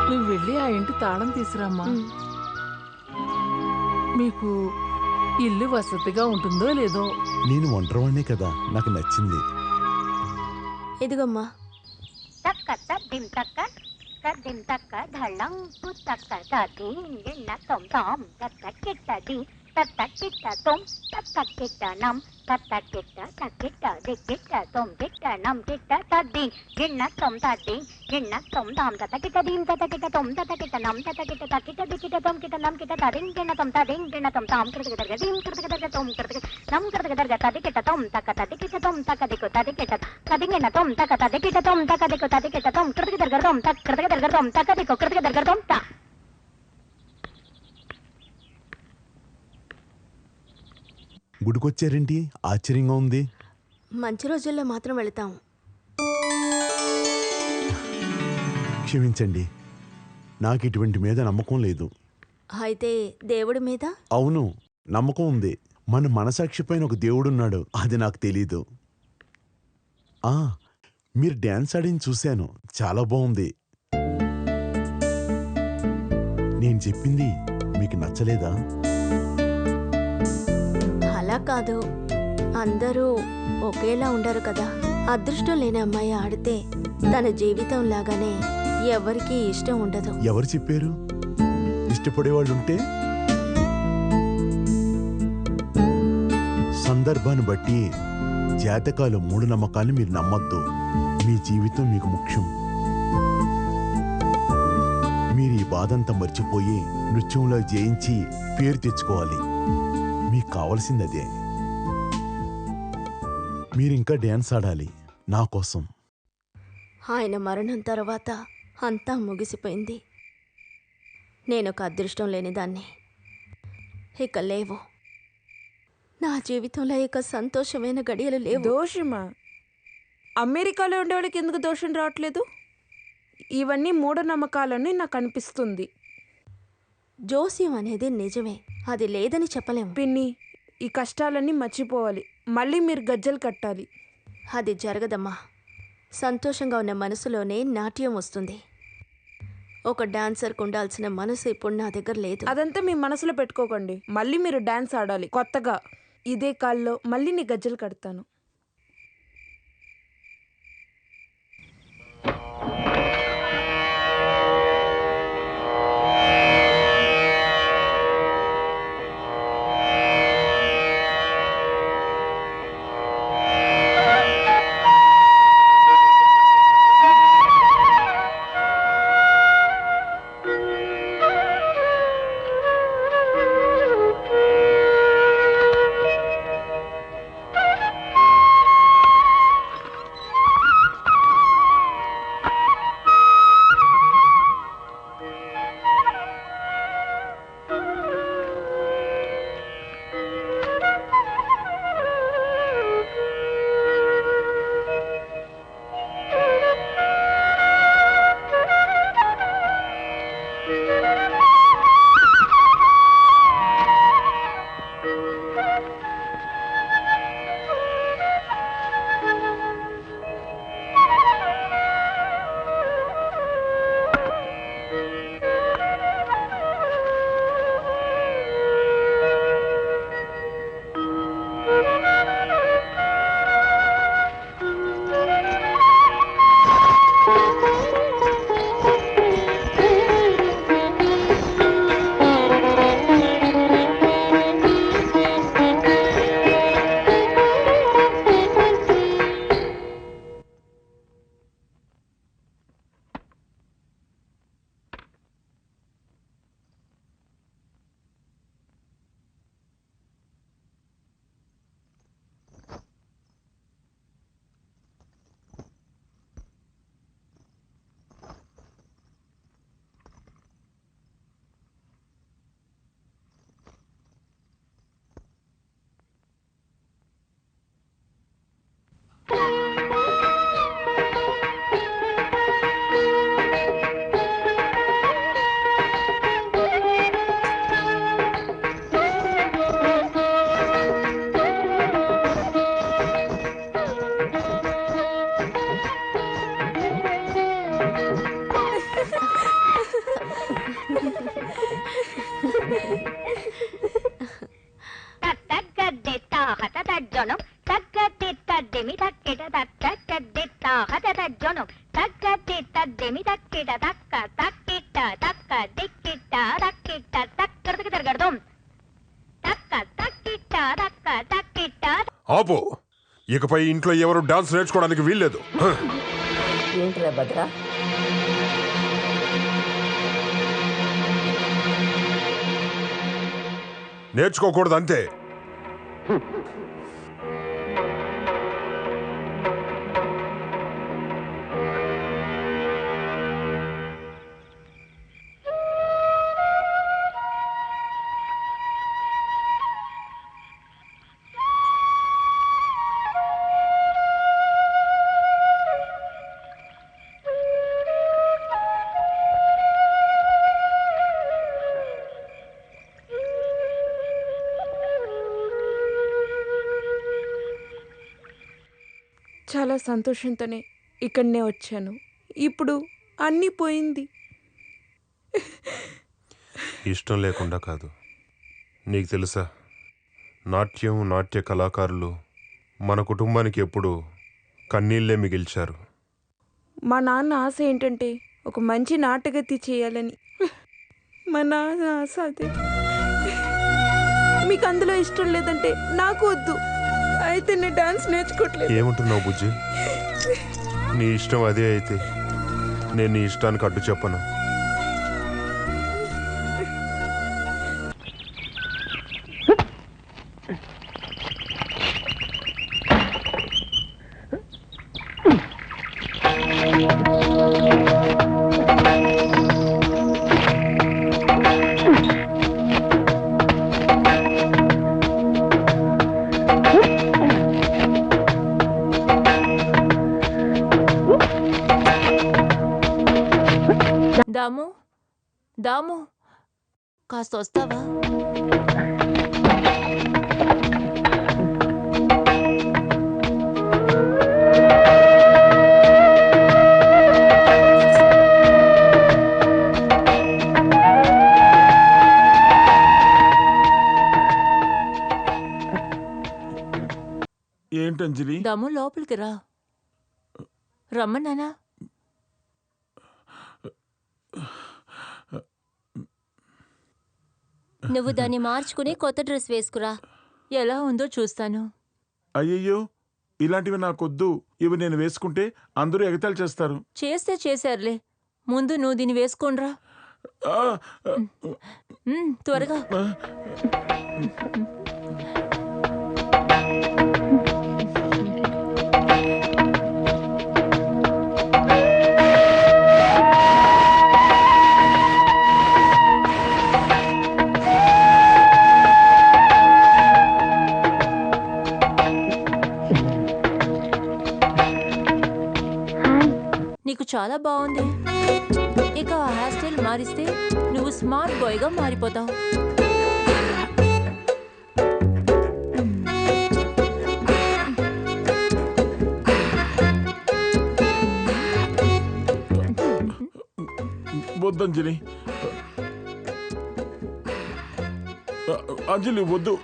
నువ్వు వెళ్ళి ఆ ఇంటి తాళం తీసురామ్మా. మీకు ఇల్లు వసతిగా ఉంటుందో లేదో. నేను ఒంటరివాడినే కదా, నాకు నచ్చింది. ఇదిగమ్మా. తక్క తద్దిం తక్క తద్దిం తక్క ధళం పుత్తక్క తద్దిం గిన్న తొం తాం తక్క కిట్టది తక్క కిట్ట తొం తక్క కిట్ట నం తక్క కిట్ట తక్కిట్ట దిక్కిట్ట తొం కిట్ట నం కిట్ట తద్ది గిన్న తొం తద్ది గిన్న తొం తాం తక్క కిట్ట దీం తక్క కిట్ట తొం తక్క కిట్ట నం తక్క కిట్ట తక్కిట్ట దిక్కిట్ట తొం కిట్ట నం కిట్ట తదిం గిన్న తొం తదిం గిన్న తొం తాం కిట్ట కిట్ట దీం కిట్ట కిట్ట తొం కిట్ట నం కిట్ట కిట్ట తది కిట్ట తొం తక్క తది కిట్ట తొం తక్క దిక్కు తది కిట్ట తది గిన్న తొం తక్క తది కిట్ట తొం తక్క దిక్కు తది కిట్ట తొం కిట్ట కిట్ట తొం తక్క కిట్ట కిట్ట తొం తక్క దిక్కు కిట్ట కిట్ట తొం తా. గుడికొచ్చారేంటి? ఆశ్చర్యంగా ఉంది. మంచి రోజుల్లో మాత్రం వెళతాం. క్షమించండి, నాకు ఇటువంటి మీద నమ్మకం లేదు. అయితే దేవుడి మీద? అవును, నమ్మకం ఉంది. మన మనసాక్షి పైన ఒక దేవుడున్నాడు, అది నాకు తెలీదు. మీరు డ్యాన్స్ ఆడిని చూశాను, చాలా బాగుంది. నేను చెప్పింది మీకు నచ్చలేదా? అలా కాదు, అందరూ ఒకేలా ఉండరు కదా. అదృష్టం లేని అమ్మాయి ఆడితే తన జీవితం లాగానే ఎవరికీ ఇష్టం ఉండదు. ఎవరు చెప్పారు? ఇష్టపడేవాళ్ళు ఉంటే సందర్భాన్ని బట్టి జాతకాలు, మూఢనమ్మకాన్ని మీరు నమ్మొద్దు. మీ జీవితం మీకు ముఖ్యం. మీరు ఈ బాధంతా మర్చిపోయి నృత్యంలో జయించి పేరు తెచ్చుకోవాలి. మీకు కావలసింది అదే. మీరింకా డ్యాన్స్ ఆడాలి నా కోసం. ఆయన మరణం తర్వాత అంతా ముగిసిపోయింది. నేనొక అదృష్టం లేని దాన్ని. ఇక లేవు నా జీవితంలో, ఇక సంతోషమైన గడియలు లేవు. దోషమా? అమెరికాలో ఉండేవాళ్ళకి ఎందుకు దోషం రావట్లేదు? ఇవన్నీ మూఢనమ్మకాలని నాకు అనిపిస్తుంది. జోస్యం అనేది నిజమే, అది లేదని చెప్పలేం. పిన్ని, ఈ కష్టాలన్నీ మర్చిపోవాలి. మళ్ళీ మీరు గజ్జలు కట్టాలి. అది జరగదమ్మా. సంతోషంగా ఉన్న మనసులోనే నాట్యం వస్తుంది. ఒక డాన్సర్కు ఉండాల్సిన మనసు ఇప్పుడు నా దగ్గర లేదు. అదంతా మీ మనసులో పెట్టుకోకండి. మళ్ళీ మీరు డాన్స్ ఆడాలి కొత్తగా. ఇదే కాల్లో మళ్ళీ నీ గజ్జలు కడతాను. తగ్గద్దే తాహత తజ్జనం తగ్గద్దే తద్దెమి తక్కెట తక్క తగ్గద్దే తాహత తజ్జనం తగ్గద్దే తద్దెమి తక్కెట తక్క తక్కిట్ట తక్క దిక్కిట్ట తక్కిట్ట తక్కడికి తిరగడదాం తక్క తక్కిట్ట తక్క తక్కిట్ట. ఆపు. ఇకపై ఇంట్లో ఎవరు డాన్స్ నేర్చుకోవడానికి వీల్లేదు. ఏంట్రా భద్రా? నేర్చుకోకూడదు అంతే. చాలా సంతోషంతోనే ఇక్కడనే వచ్చాను. ఇప్పుడు అన్నీ పోయింది. ఇష్టం లేకుండా కాదు. నీకు తెలుసా, నాట్యం నాట్య కళాకారులు మన కుటుంబానికి ఎప్పుడూ కన్నీళ్లే మిగిల్చారు. మా నాన్న ఆశ ఏంటంటే ఒక మంచి నాటగతి చేయాలని. మా నాన్న ఆశ అదే. మీకు అందులో ఇష్టం లేదంటే నాకు వద్దు. అయితే నేను డాన్స్ నేర్చుకోవట్లేదు. ఏమంటున్నావు బుజ్జి? నీ ఇష్టం అదే అయితే నేను నీ ఇష్టానికి అడ్డు చెప్పను. దాము, దాము, కాస్త వస్తావా? ఏంటంజలి? దాము లోపలికి రా. రమ్మన్నానా? నువ్వు దాన్ని మార్చుకుని కొత్త డ్రెస్ వేసుకురా. ఎలా ఉందో చూస్తాను. అయ్యయ్యో, ఇలాంటివి నాకొద్దు. ఇవి నేను వేసుకుంటే అందరూ ఎగతాళి చేస్తారు. చేస్తే చేశారులే. ముందు నువ్వు దీన్ని వేసుకోనరా. త్వరగా. నీకు చాలా బాగుంది. ఇక ఆ హెయిర్ స్టైల్ మారిస్తే నువ్వు స్మార్ట్ బాయ్గా మారిపోతావు. వద్దంజలి, అంజలి వద్దు.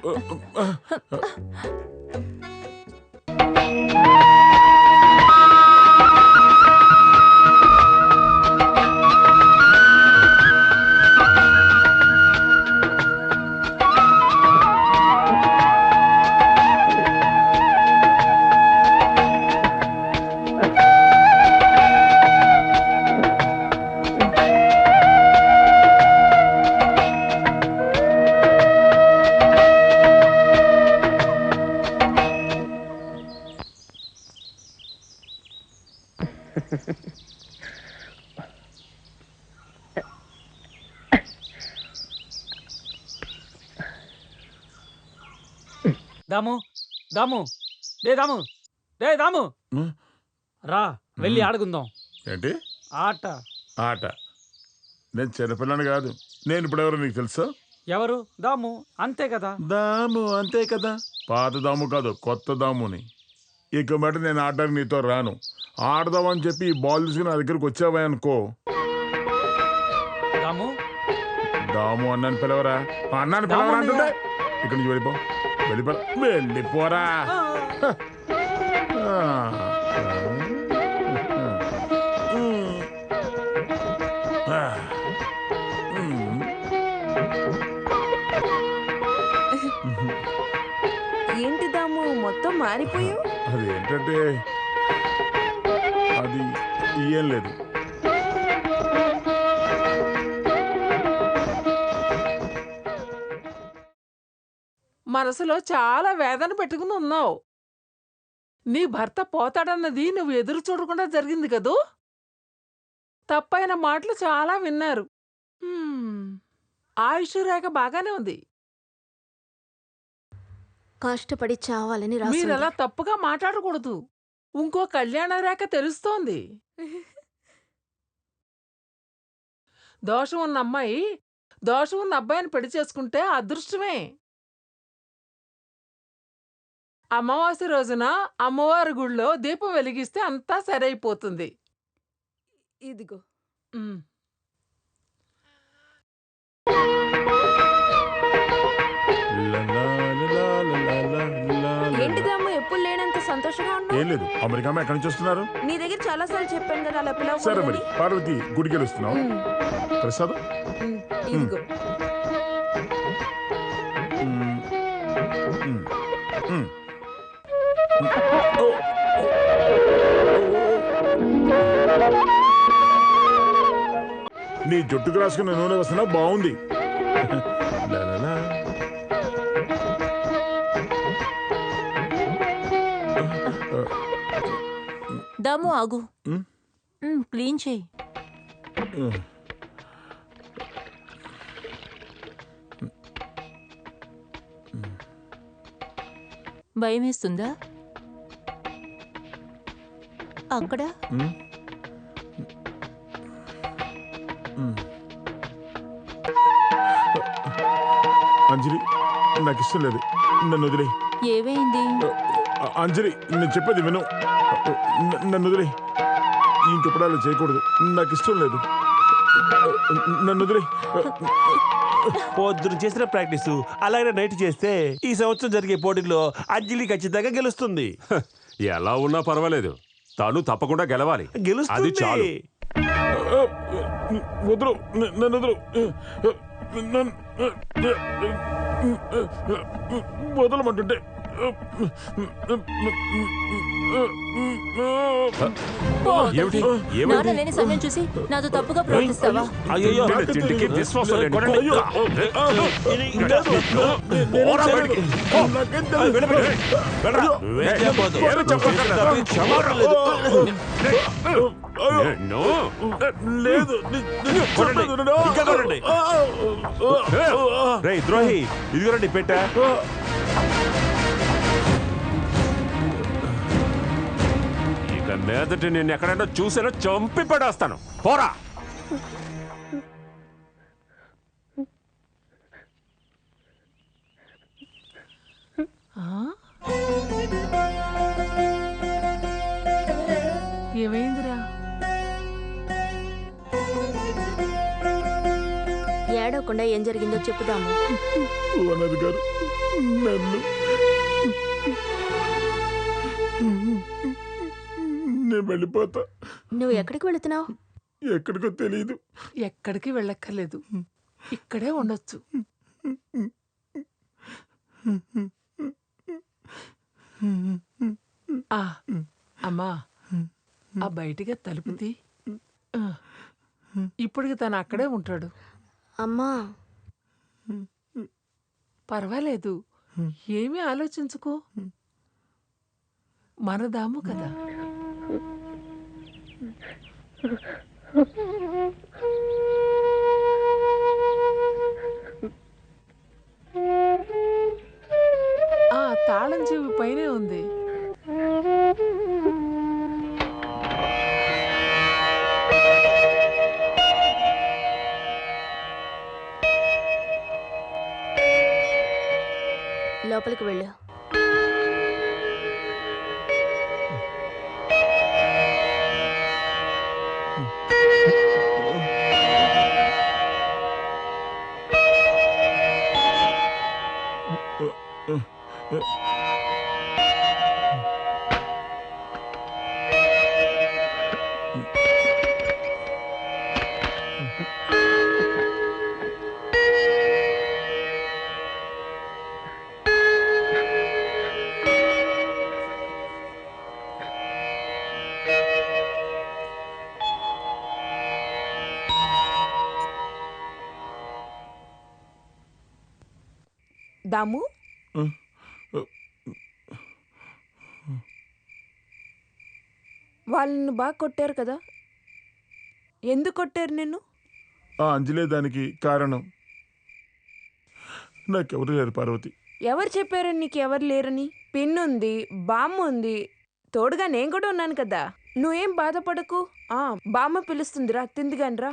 దాము, దాము, రే దాము, రే దాము, రా వెళ్ళి ఆడుకుందాం. ఏంటి ఆట? ఆట? నేను చిన్నపిల్లని కాదు. నేను ఇప్పుడెవరో నీకు తెలుసా? ఎవరు? దాము అంతే కదా. దాము అంతే కదా. పాత దాము కాదు, కొత్త దాముని. ఇక మాట నేను ఆడడానికి నీతో రాను. ఆడదామని చెప్పి ఈ బాల్ తీసుకుని నా దగ్గరికి వచ్చావా అనుకో. దాము, దాము అన్నాను పిలవరా, అన్నాను పిలవరా అంటుంటే ఇక్కడి నుంచి వెళ్ళిపోరా. ఏంటి దాము మొత్తం మారిపోయావు? అది ఏంటంటే అది ఏం లేదు. మనసులో చాలా వేదన పెట్టుకుని ఉన్నావు. నీ భర్త పోతాడన్నది నువ్వు ఎదురు చూడకుండా జరిగింది కదూ. తప్పైన మాటలు చాలా విన్నారు. ఆయుష్ రేఖ బాగానే ఉంది. కష్టపడి చావాలని మీరలా తప్పుగా మాట్లాడకూడదు. ఇంకో కళ్యాణ రేఖ తెలుస్తోంది. దోషం ఉన్న అమ్మాయి దోషం ఉన్న అబ్బాయిని పెళ్లి చేసుకుంటే అదృష్టమే. అమావాస్య రోజున అమ్మవారి గుళ్ళో దీపం వెలిగిస్తే అంతా సరైపోతుంది. ఇదిగో. ఏంటిదమ్మా ఎప్పుడు లేనంత సంతోషంగా ఉన్నావు? ఏం లేదు, అమెరికా ఎక్కడి నుంచి వస్తున్నారు? నీ దగ్గర చాలా సార్లు చెప్పాను కదా అలా పిలవ. సరే మరి పార్వతి గుడికి వెళ్తున్నావు. ప్రసాదం ఇదిగో. నీ జుట్టుకు రాసుకున్న నూనె వస్తున్నా బాగుంది. దాము ఆగు, క్లీన్ చేయి. భయం వేస్తుందా? అక్కడ అంజలి, నాకు ఇష్టం లేదు, నన్ను వదిలే. ఏమైంది? అంజలి, నేను చెప్పేది విను, నన్ను వదిలే. ఇంకెప్పుడు అలా చేయకూడదు, నాకు ఇష్టం లేదు, నన్ను వదిలే. పొద్దున చేసిన ప్రాక్టీస్ అలాగే నైట్ చేస్తే ఈ సంవత్సరం జరిగే పోటీలో అంజలి ఖచ్చితంగా గెలుస్తుంది. ఎలా ఉన్నా పర్వాలేదు, తాను తప్పకుండా గెలవాలి. అది గెలుస్తుంది. చాలు. వదరు, నన్ను వదరు, వదలమంటుంటే. ఏమిటి? నాన్న లేని సమయం చూసి నాతో తప్పుగా ప్రవర్తిస్తావా? అయ్యో, తిండికి విశ్వాసం లేదు. ద్రోహి, ఇదిగోనండి పెట్టా. ఇక మీదటి నేను ఎక్కడైనా చూసానో చంపి పడేస్తాను. పోరా. ఏమైందిరా? ఏడవకుండా ఏం జరిగిందో చెప్పుదాము. ఓనర్ గారు నన్ను నేను వెళ్ళిపోతా. నువ్వు ఎక్కడికి వెళుతున్నావు? ఎక్కడికో తెలియదు. ఎక్కడికి వెళ్ళక్కర్లేదు, ఇక్కడే ఉండొచ్చు. అమ్మా, ఆ బయటిగా తలుపు తీ. ఇప్పటికి తను అక్కడే ఉంటాడు. అమ్మా, పర్వాలేదు, ఏమీ ఆలోచించుకో. మనదాము కదా. ఆ తాళం చెవి పైనే ఉంది. లోపలికి వెళ్ళు. దాము వాళ్ళని బాగా కొట్టారు కదా, ఎందుకు కొట్టారు నిన్ను? ఆ అంజలే దానికి కారణం. నాకెవరు లేరు పార్వతి. ఎవరు చెప్పారని నీకు ఎవరు లేరని? పిన్ ఉంది, బామ్మ ఉంది, తోడుగా నేను కూడా ఉన్నాను కదా. నువ్వేం బాధపడకు. బామ్మ పిలుస్తుందిరా, తిందిగానిరా.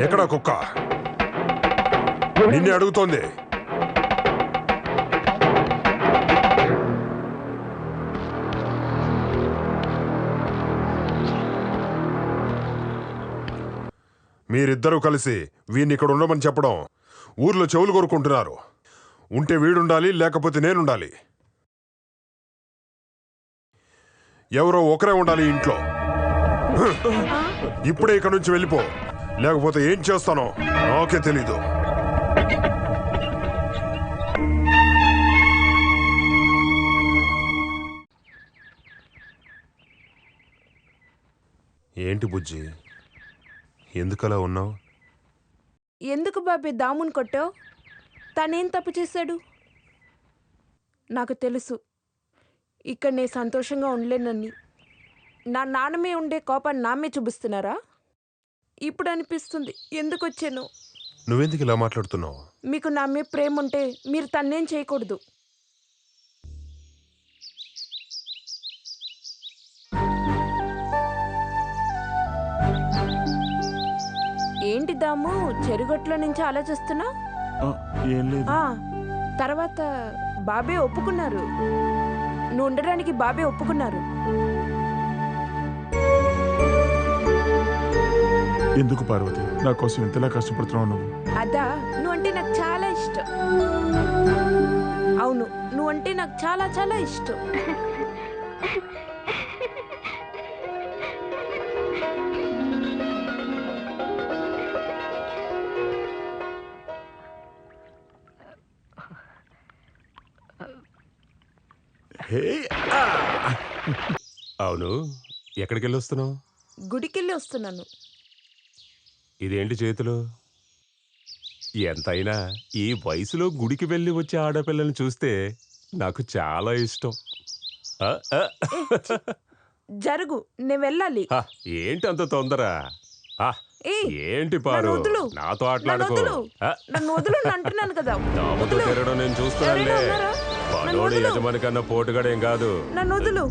ఎక్కడ కుక్క? నిన్నే అడుగుతోంది. మీరిద్దరూ కలిసి వీడిని ఇక్కడ ఉండమని చెప్పడం ఊర్లో చెవులు కోరుకుంటున్నారు. ఉంటే వీడుండాలి, లేకపోతే నేనుండాలి. ఎవరో ఒకరే ఉండాలి ఇంట్లో. ఇప్పుడే ఇక్కడ నుంచి వెళ్ళిపో, లేకపోతే ఏం చేస్తానో నాకే తెలీదు. ఏంటి బుజ్జి, ఎందుకలా ఉన్నావు? ఎందుకు బాబే దాముని కొట్టావు? తనేం తప్పు చేశాడు? నాకు తెలుసు ఇక్కడ నేను సంతోషంగా ఉండలేనని. నా నాన్నమే ఉండే కోపాన్ని నామే చూపిస్తున్నారా? ఇప్పుడు అనిపిస్తుంది ఎందుకు వచ్చాను. నువ్వెందుకు ఇలా మాట్లాడుతున్నావు? మీకు నా మీద ప్రేమ ఉంటే మీరు తన్నేం చేయకూడదు. ఏంటి దాము చెరుగొట్లో నుంచి ఆలోచిస్తున్నా? తర్వాత బాబే ఒప్పుకున్నారు, నువ్వు ఉండడానికి బాబే ఒప్పుకున్నారు. ఎందుకు పార్వతి నా కోసం ఇంతలా కష్టపడుతున్నావు నువ్వు? అదా, నువ్వంటే నాకు చాలా ఇష్టం. అవును, నువ్వంటే నాకు చాలా చాలా ఇష్టం. అవును, ఎక్కడికి వెళ్ళి వస్తున్నావు? గుడికెళ్ళి వస్తున్నాను. ఇదేంటి చేతిలో? ఎంతైనా ఈ వయసులో గుడికి వెళ్ళి వచ్చే ఆడపిల్లని చూస్తే నాకు చాలా ఇష్టం. జరుగు, నేను వెళ్ళాలి. ఏంటి అంత తొందర? ఏంటి పారు, నాతో ఆటలాడుకో. నన్ను వదులు అంటున్నాను కదా. నామతో తిరగడం నేను చూస్తున్నానులే. మనోడి యజమాని కన్నా పోటుగాడేం కాదు. నన్ను వదులు.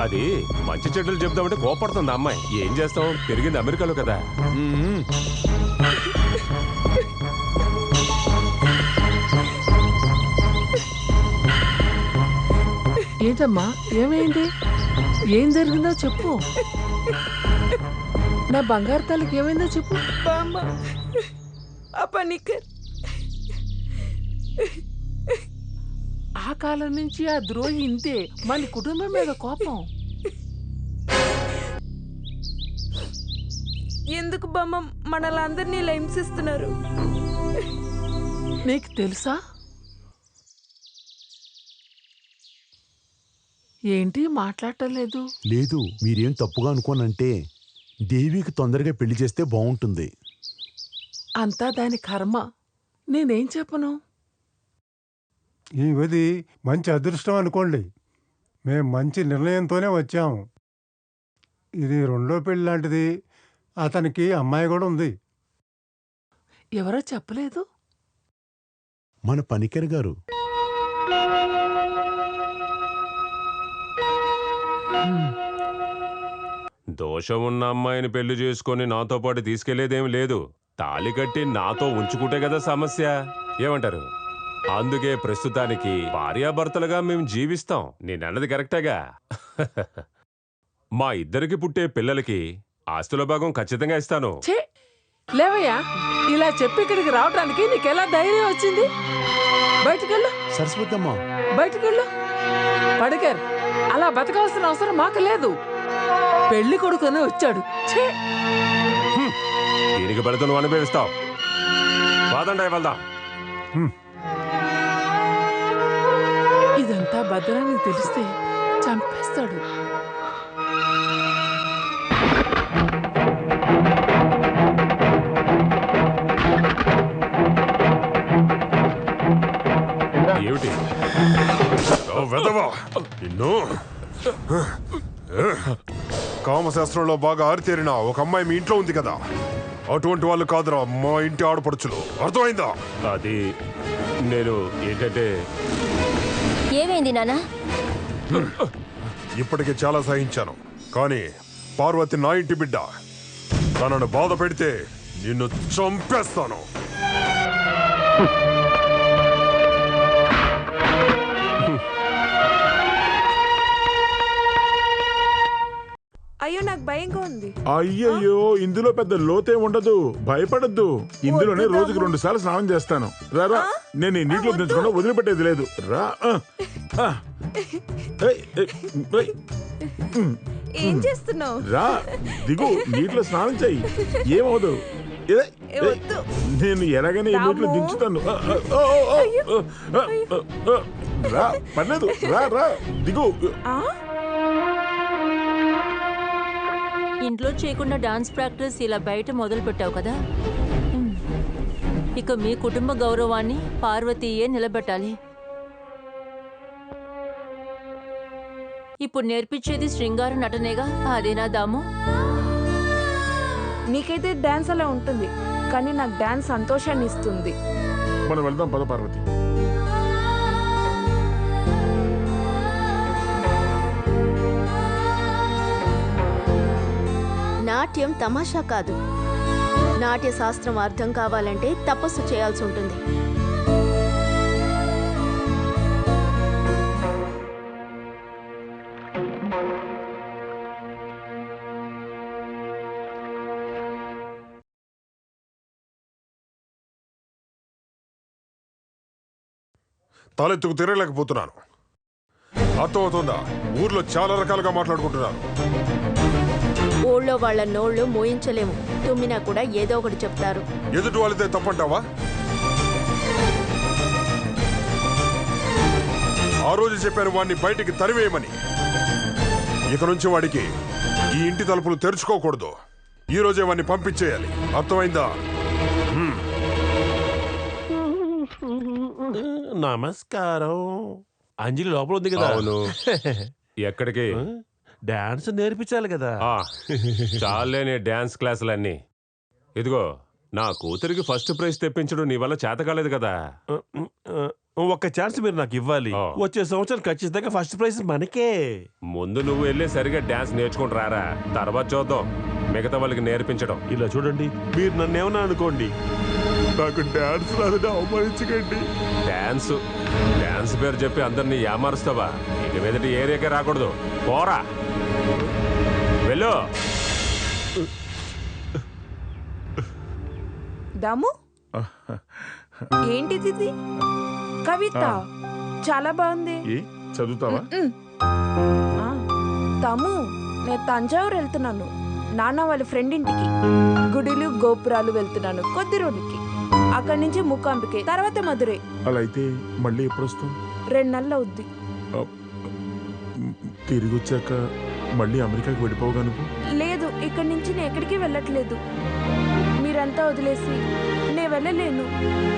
అది మంచి చెడ్డలు చెప్దామంటే కోపడుతుంది అమ్మాయి. ఏం చేస్తాం, పెరిగింది అమెరికాలో కదా. ఏంటమ్మా, ఏమైంది? ఏం జరిగిందో చెప్పు. నా బంగారు తల్లికి ఏమైందో చెప్పు. ఆ కాలం నుంచి ఆ ద్రోహి ఇంతే, మన కుటుంబం మీద కోపం. ఎందుకు బామ్మ మనలందరినీ ఇలా హింసిస్తున్నారు? నీకు తెలుసా? ఏంటి మాట్లాడటం లేదు? లేదు, మీరేం తప్పుగా అనుకోనంటే దేవికి తొందరగా పెళ్లి చేస్తే బాగుంటుంది. అంతా దాని కర్మ, నేనేం చెప్పను. ఇది మంచి అదృష్టం అనుకోండి. మేము మంచి నిర్ణయంతోనే వచ్చాము. ఇది రెండో పెళ్లి లాంటిది. అతనికి అమ్మాయి కూడా ఉంది. ఎవరో చెప్పలేదు? మన పనికర్ గారు. దోషం ఉన్న అమ్మాయిని పెళ్లి చేసుకొని నాతో పాటు తీసుకెళ్లేదేమి లేదు. తాళి కట్టి నాతో ఉంచుకుంటే కదా సమస్య. ఏమంటారు? అందుకే ప్రస్తుతానికి భార్యాభర్తలుగా మేము జీవిస్తాం. నేనన్నది కరెక్టేగా? మా ఇద్దరికి పుట్టే పిల్లలకి ఆస్తుల భాగం ఖచ్చితంగా ఇస్తాను. లేవయ్యా, ఇలా చెప్పి ఇక్కడికి రావడానికి నీకెలా ధైర్యం వచ్చింది? బయటికెళ్ళు సరస్వతి అమ్మ, బయటికెళ్ళు. పడికారు, అలా బతకాల్సిన అవసరం మాకు లేదు. పెళ్లి కొడుకుని వచ్చాడు. దీనికి బలితో నువ్వు అనుభవిస్తావు. కాదండి, వెళ్దాం. ఇదంతా భద్రానికి తెలిస్తే చంపేస్తాడు. ఏమిటి? నిన్ను కామశాస్త్రంలో బాగా ఆరితేరిన ఒక అమ్మాయి మీ ఇంట్లో ఉంది కదా, అటువంటి వాళ్ళు కాదురా మా ఇంటి ఆడపడుచులు. అర్థమైందా? అది నేను ఏంటంటే ఏమైంది నాన్న? ఇప్పటికే చాలా సహించాను, కానీ పార్వతి నా ఇంటి బిడ్డ. తనను బాధ పెడితే నిన్ను చంపేస్తాను. అయ్యో నాకు భయంగా ఉంది. అయ్యయ్యో, ఇందులో పెద్ద లోతే ఉండదు, భయపడద్దు. ఇందులోనే రోజుకి 2 సార్లు స్నానం చేస్తాను. రారా, నేను ఈ నీటిలో దించకుండా వదిలిపెట్టేది లేదు. రా. ఏం చేస్తున్నావు? రా, దిగు, నీటిలో స్నానం చెయ్యి, ఏమవుదు. నేను ఎలాగైనా ఈ నీటిలో దించుతాను. రా, పర్లేదు, రా రా, దిగు. ఇంట్లో చేయకుండా డాన్స్ ప్రాక్టీస్ ఇలా బయట మొదలు పెట్టావు కదా. ఇక మీ కుటుంబ గౌరవాన్ని పార్వతీయే నిలబెట్టాలి. ఇప్పుడు నేర్పించేది శృంగార నటనేగా, అదేనా దాము? నీకైతే డాన్స్ అలా ఉంటుంది, కానీ నాకు డాన్స్ సంతోషాన్ని ఇస్తుంది. మనం వెళ్దాం పద పార్వతి. నాట్యం తమాషా కాదు. నాట్య శాస్త్రం అర్థం కావాలంటే తపస్సు చేయాల్సి ఉంటుంది. తలెత్తుకు తిరగలేకపోతున్నాను. అర్థమవుతుందా? ఊర్లో చాలా రకాలుగా మాట్లాడుకుంటున్నారు. ఊళ్ళో వాళ్ళ నోళ్లు మోయించలేము. తుమ్మినా కూడా ఏదో ఒకటి చెప్తారు. ఎదుటి వాళ్ళదే తప్పంటావా? ఆ రోజు చెప్పాను వాడిని బయటికి తరివేయమని. ఇక నుంచి వాడికి ఈ ఇంటి తలుపులు తెరుచుకోకూడదు. ఈ రోజే వాడిని పంపించేయాలి. అర్థమైందా? నమస్కారం. అంజలి లోపల ఉంది కదా? అవును. ఎక్కడికి? డాన్స్ నేర్పించాలి కదా. చాలే నీ డాన్స్ క్లాసులన్నీ. ఇదిగో, నా కూతురికి ఫస్ట్ ప్రైజ్ తెప్పించడం నీ వల్ల చేత కాలేదు కదా. ఒక్క ఛాన్స్ మీరు నాకు ఇవ్వాలి. వచ్చే సంవత్సరం ఖచ్చితంగా ఫస్ట్ ప్రైజ్ మనకే. ముందు నువ్వు వెళ్ళి సరిగా డాన్స్ నేర్చుకుని రారా, తర్వాత చూద్దాం మిగతా వాళ్ళకి నేర్పించడం. ఇలా చూడండి, మీరు నన్ను ఏమన్నా అనుకోండి, నాకు డాన్స్ రాదని అవమానించకండి. డాన్స్ డాన్స్ పేరు చెప్పి అందరినీ ఏమారుస్తావా? ఇక మీదట ఏరియాకే రాకూడదు. పోరా, వెళ్ళు. దాము, ఏంటిది? కవిత చాలా బాగుంది. చదువుతావా? తమ్ము, నేను తంజావూరు వెళ్తున్నాను. నాన్న వాళ్ళ ఫ్రెండ్ ఇంటికి. గుడిలు గోపురాలు వెళ్తున్నాను కొద్ది రోజులకి. అక్కడి నుంచి మూకాంబికే, తర్వాత మధురై. అలా అయితే మళ్ళీ ఎప్పుడు వస్తాం? 2 నెలలు అవుద్ది. తిరిగి వచ్చాక మళ్ళీ అమెరికాకి వెళ్ళిపోగా నువ్వు? లేదు, ఇక్కడి నుంచి నేను ఎక్కడికి వెళ్ళట్లేదు. మీరంతా వదిలేసి నేను వెళ్ళలేను.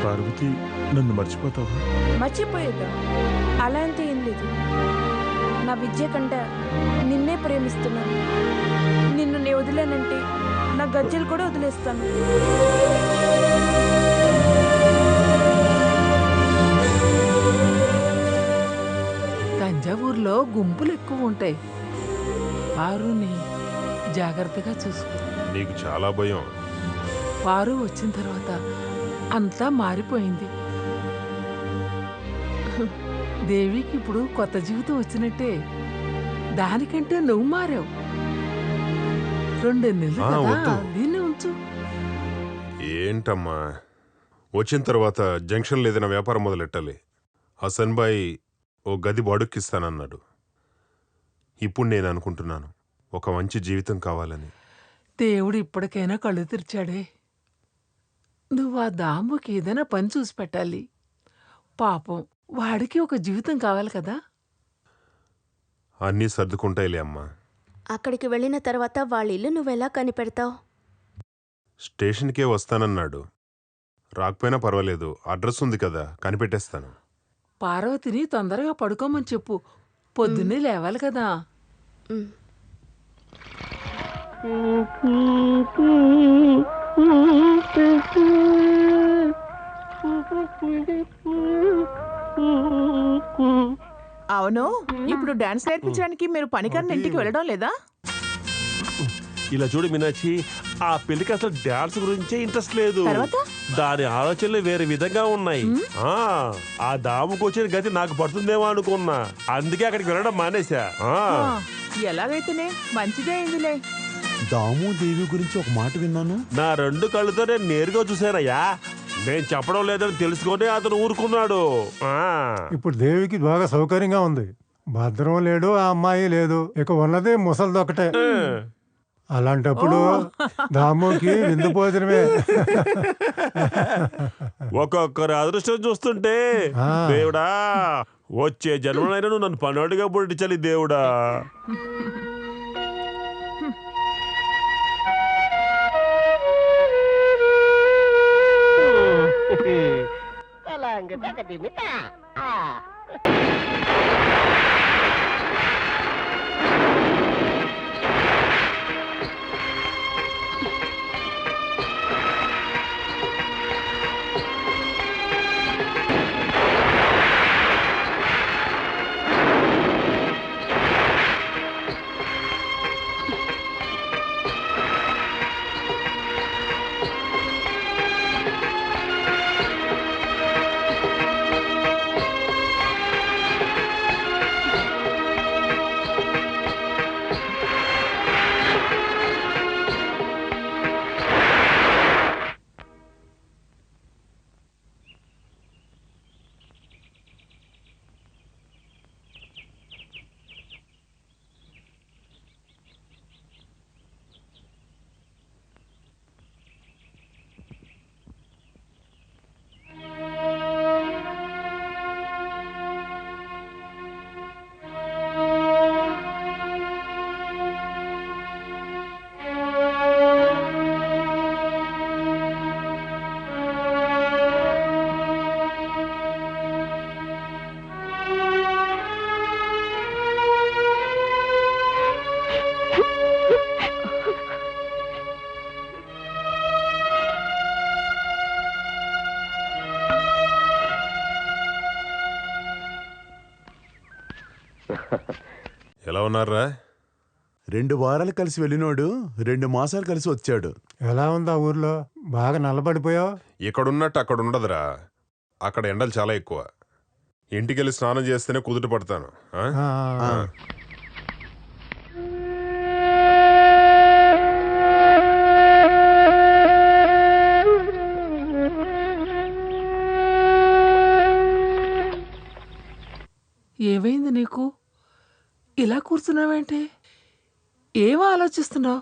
పార్వతి, నన్ను మర్చిపోతావా? మర్చిపోయేదా? అలా అంతే ఏం లేదు. నా విద్య కంటే నిన్నే ప్రేమిస్తున్నాను. నిన్ను నేను వదిలేనంటే నా గజ్జలు కూడా వదిలేస్తాను. తంజావూరులో గుంపులు ఎక్కువ ఉంటాయి. పారుని జాగ్రత్తగా చూసుకో. నీకు చాలా భయం. పారు వచ్చిన తర్వాత అంతా మారిపోయింది. దేవికి ఇప్పుడు కొత్త జీవితం వచ్చినట్టే. దానికంటే నువ్వు మారావు. 2 నెలలు కదా, వద్దు. దీన్ని ఉంచు. ఏంటమ్మా, వచ్చిన తర్వాత జంక్షన్లో ఏదైనా వ్యాపారం మొదలెట్టాలి. హసన్ బాయ్ ఓ గది బాడుక్కిస్తానన్నాడు. ఇప్పుడు నేను అనుకుంటున్నాను ఒక మంచి జీవితం కావాలని. దేవుడు ఇప్పటికైనా కళ్ళు తెరిచాడే. నువ్వు ఆ దాముకి ఏదైనా పని చూసి పెట్టాలి. పాపం వాడికి ఒక జీవితం కావాలి కదా. అన్నీ సర్దుకుంటాయిలే అమ్మా. అక్కడికి వెళ్ళిన తర్వాత వాళ్ళ ఇల్లు నువ్వెలా కనిపెడతావు? స్టేషన్కే వస్తానన్నాడు. రాకపోయినా పర్వాలేదు, అడ్రస్ ఉంది కదా, కనిపెట్టేస్తాను. పార్వతిని తొందరగా పడుకోమని చెప్పు. పొద్దున్నే లేవాలి కదా. అవును, ఇప్పుడు డాన్స్ నేర్పించడానికి మీరు పనికర్ని ఇంటికి వెళ్ళడం లేదా? ఇలా చూడు మీనాక్షి, ఆ పెళ్లికి అసలు డాన్స్ గురించే ఇంట్రెస్ట్ లేదు. దాని ఆలోచనలు వేరే విధంగా ఉన్నాయి. ఆ దాముకు వచ్చిన గతి నాకు పడుతుందేమో అనుకున్నా, అందుకే అక్కడికి వెళ్ళడం మానేశా. ఎలాగైతేనే మంచిదే అయిందిలే. దాము దేవి గురించి ఒక మాట విన్నాను. నా 2 కళ్ళతో నేను నేరుగా చూశానయ్యా. నేను చెప్పడం లేదని తెలుసుకొని అతను ఊరుకున్నాడు. ఇప్పుడు దేవికి బాగా సౌకర్యంగా ఉంది. భద్రం లేడు, ఆ అమ్మాయి లేదు, ఇక ఉన్నది ముసలిదొక్కటే. అలాంటప్పుడు దాముకి విందు భోజనమే. ఒక్కొక్కరు అదృష్టం చూస్తుంటే దేవుడా, వచ్చే జన్మనైనా నువ్వు నన్ను పనోడిగా పుట్టించాలి దేవుడా. ఎలా ఉన్నారా? 2 వారాలు కలిసి వెళ్ళినోడు 2 మాసాలు కలిసి వచ్చాడు. ఎలా ఉంది ఆ ఊర్లో? బాగా నల్లబడిపోయావు. ఇక్కడున్నట్టు అక్కడ ఉండదురా. అక్కడ ఎండలు చాలా ఎక్కువ. ఇంటికెళ్ళి స్నానం చేస్తేనే కుదుట పడతాను. ఏమైంది నీకు? ఇలా కూర్చున్నావేంటి? ఏం ఆలోచిస్తున్నావు?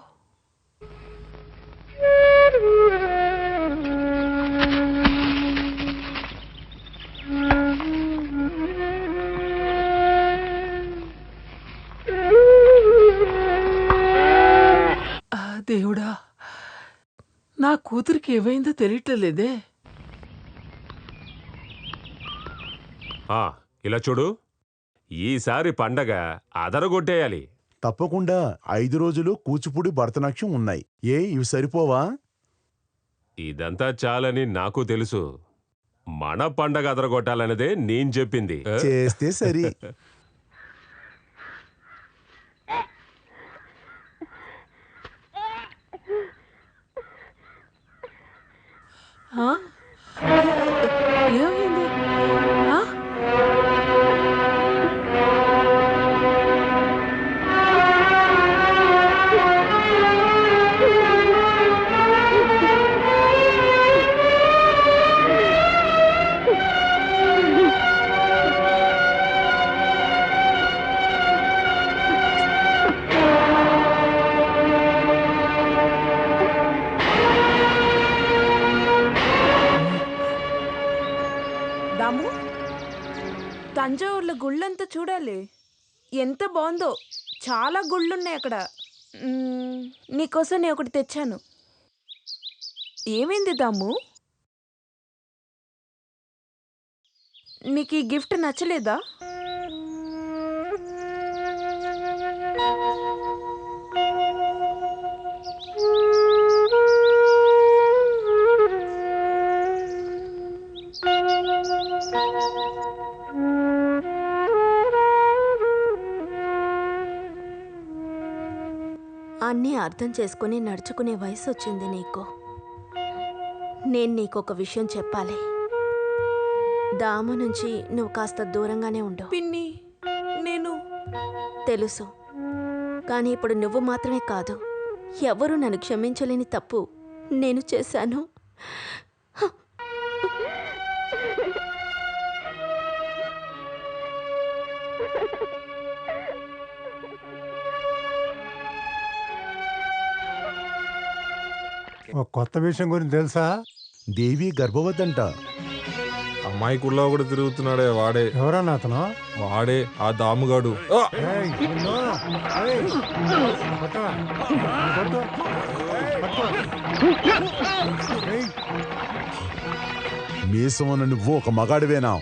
దేవుడా, నా కూతురికి ఏమైందో తెలియట్లేదే. ఇలా చూడు, ఈసారి పండగ అదరగొట్టేయాలి. తప్పకుండా 5 రోజులు కూచిపూడి భరతనాట్యం ఉన్నాయి. ఇవి సరిపోవా? ఇదంతా చాలని నాకు తెలుసు. మన పండగ అదరగొట్టాలన్నదే నేను చెప్పింది. చేస్తే సరి. ఆ? ఏమైంది ఆ? దాము తంజావూర్లో గుళ్ళంతా చూడాలి. ఎంత బాగుందో. చాలా గుళ్ళున్నాయి అక్కడ. నీకోసం నేను ఒకటి తెచ్చాను. ఏమైంది దాము? నీకు ఈ గిఫ్ట్ నచ్చలేదా? అన్నీ అర్థం చేసుకుని నడుచుకునే వయసు వచ్చింది నీకు. నేను నీకొక విషయం చెప్పాలి. దాము నుంచి నువ్వు కాస్త దూరంగానే ఉండు. పిన్ని, నేను తెలుసు, కానీ ఇప్పుడు నువ్వు మాత్రమే కాదు, ఎవరు నన్ను క్షమించలేని తప్పు నేను చేశాను. ఒక కొత్త విషయం గురించి తెలుసా? దేవి గర్భవతంట. అమ్మాయి కుళ్ళ కూడా తిరుగుతున్నాడే వాడే. ఎవరన్నా అతను? వాడే ఆ దాముగాడు. మీసమన్న నువ్వు ఒక మగాడివేనా?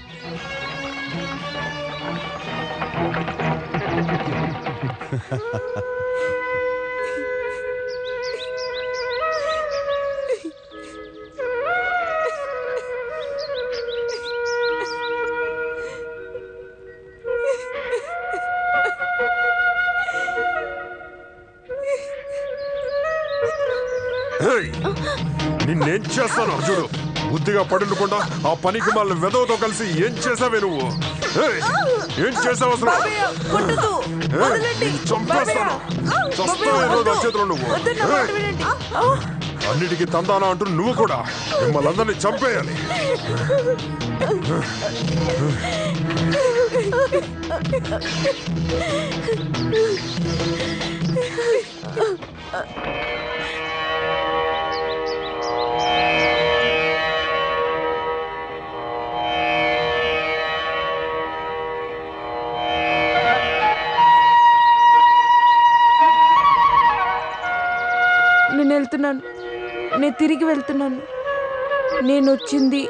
నిన్నేం చేస్తాను అర్జుడు? బుద్ధిగా పడుకుండా ఆ పనికి మళ్ళీ వెదవతో కలిసి ఏం చేసావే నువ్వు? ఏం చేసావు అసలు? చంపేస్తాను. చస్తావు ఈరోజు ఆ చేతిలో నువ్వు. అన్నిటికీ తందానా అంటూ నువ్వు కూడా మిమ్మల్ని అందరినీ చంపేయాలి. నేను వెళ్తున్నాను. నేను తిరిగి వెళ్తున్నాను. నేను వచ్చింది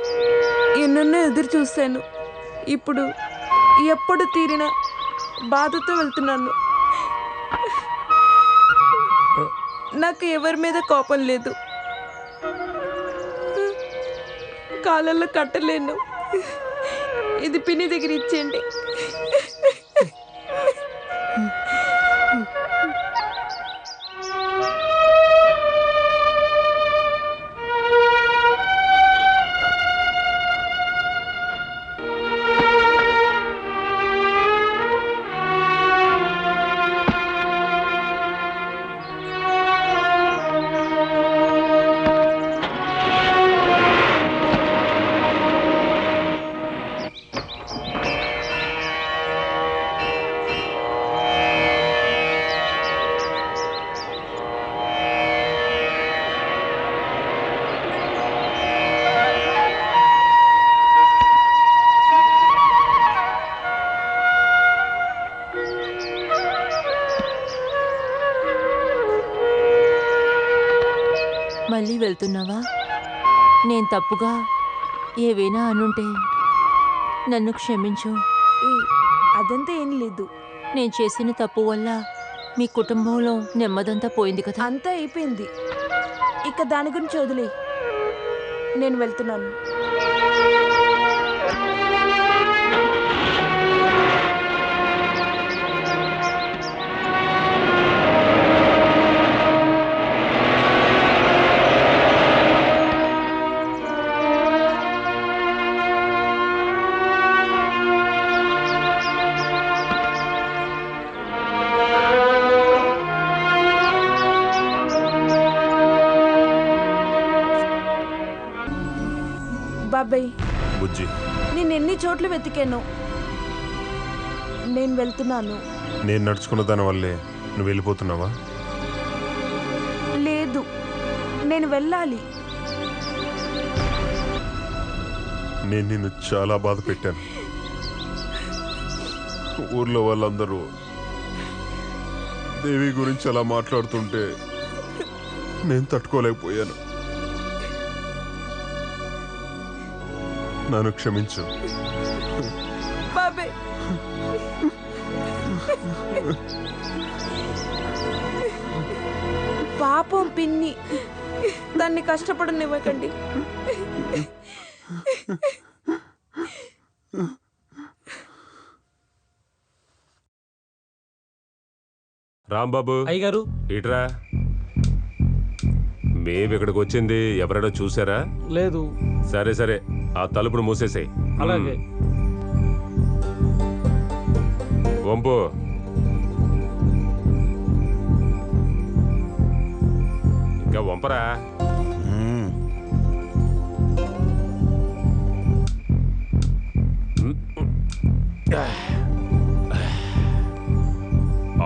ఎన్నెన్నో ఎదురు చూశాను. ఇప్పుడు ఎప్పుడు తీరిన బాధతో వెళ్తున్నాను. నాకు ఎవరి మీద కోపం లేదు. కాళ్ళల్లో కట్టలేను. ఇది పిన్ని దగ్గర ఇచ్చేయండి. మళ్ళీ వెళ్తున్నావా? నేను తప్పుగా ఏవైనా అనుంటే నన్ను క్షమించు. అదంతా ఏం లేదు. నేను చేసిన తప్పు వల్ల మీ కుటుంబంలో నెమ్మదంతా పోయింది కదా. అంతా అయిపోయింది. ఇక దాని గురించి వదిలే. నేను వెళ్తున్నాను. బాబాయ్, బుజ్జి, నేను ఎన్ని చోట్ల వెతికాను. నేను వెళ్తున్నాను. నేను నడుచుకున్న దాని వల్లే నువ్వు వెళ్ళిపోతున్నావా? లేదు, నేను వెళ్ళాలి. నేను నిన్ను చాలా బాధ పెట్టాను. ఊర్లో వాళ్ళందరూ దేవి గురించి అలా మాట్లాడుతుంటే నేను తట్టుకోలేకపోయాను. నన్ను క్షమించు. బాబాయ్, పాపం పిన్ని, దాన్ని కష్టపడనివ్వకండి. రాంబాబు అయ్యగారు, ఇట్రా. మేము ఇక్కడికి వచ్చింది ఎవరైనా చూసారా? లేదు. సరే సరే, ఆ తలుపును మూసేసాయి. అలాగే. వంపు. ఇంకా వంపరా.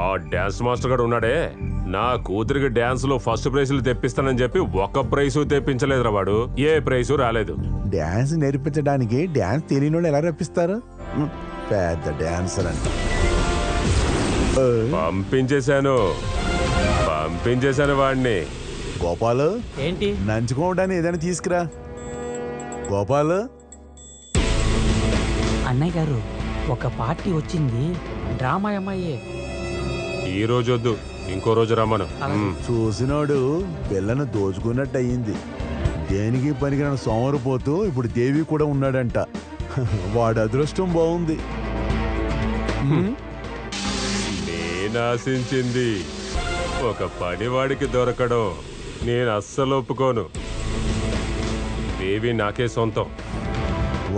ఆ డాన్స్ మాస్టర్ గారు ఉన్నాడే, నా కూతురికి డాన్స్ లో ఫస్ట్ ప్రైజులు తెప్పిస్తానని చెప్పి ఒక్క ప్రైజు తెప్పించలేదురా వాడు. ఏ ప్రైజు రాలేదు. డాన్స్ నేర్పించడానికి డాన్స్ తెలియని ఎలా రప్పిస్తారు? పెద్ద డాన్సర్ అంట. పంపించేశాను వాడిని. గోపాలు, ఏంటి? నంచుకోవడానికి ఏదైనా తీసుకురా. గోపాలు. అన్నయ్య గారు, ఒక పార్టీ వచ్చింది. డ్రామా అమ్మాయే. ఈ రోజు వద్దు, ఇంకో రోజు రమ్మను. చూసినోడు పిల్లను దోచుకున్నట్టు అయ్యింది. దేనికి పనికిరాని సోమరిపోతూ ఇప్పుడు దేవి కూడా ఉన్నాడంట. వాడు అదృష్టం బాగుంది. నేను ఆశించింది ఒక పనివాడికి దొరకడం నేను అస్సలు ఒప్పుకోను. దేవి నాకే సొంతం.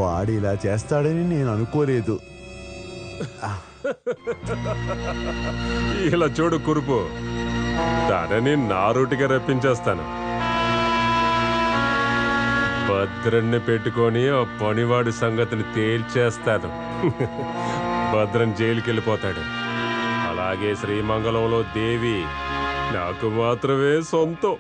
వాడు ఇలా చేస్తాడని నేను అనుకోలేదు. ఇలా చూడు కురుపు, తనని నా రూటిగా రప్పించేస్తాను. భద్రన్ని పెట్టుకొని ఆ పనివాడి సంగతిని తేల్చేస్తాను. భద్రం జైలుకి వెళ్ళిపోతాడు. అలాగే శ్రీమంగళంలో దేవి నాకు మాత్రమే సొంతం.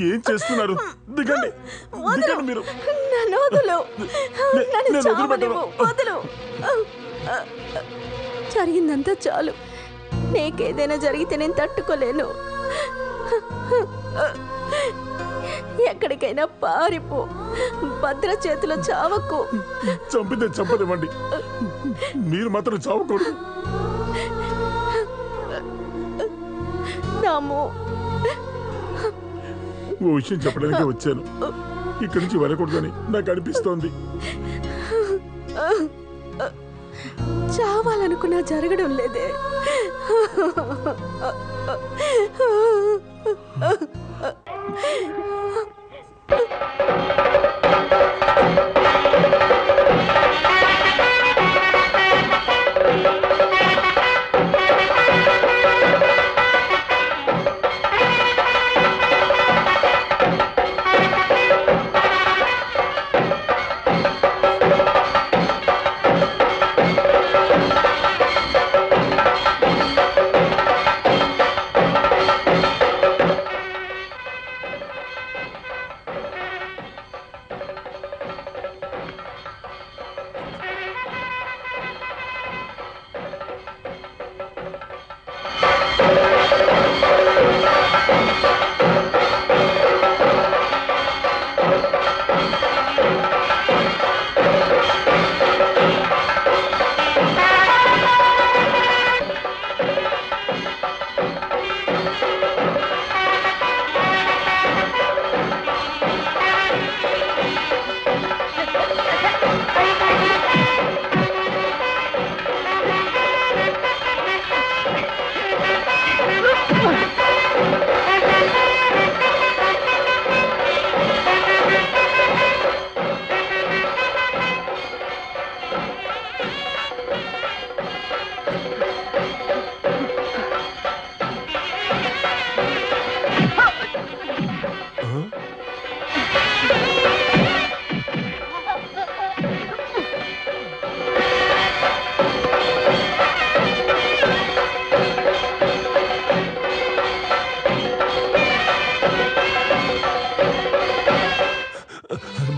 ఏం చేస్తున్నారు? దిగండి, దిగండి మీరు. నన్ను వదులు. నన్ను నేను చావనివ్వు. వదులు. జరిగిందంతా చాలు. నీకేదైనా జరిగితే నేను తట్టుకోలేను. ఎక్కడికైనా పారిపో. భద్ర చేతిలో చావకు. చంపితే చంపనివ్వండి, మీరు మాత్రం చావకూడదు. రాము, ఓ విషయం చెప్పడానికి వచ్చాను. ఇక్కడి నుంచి వెళ్ళకూడదని నాకు అనిపిస్తోంది. చావాలనుకున్నా జరగడం లేదే.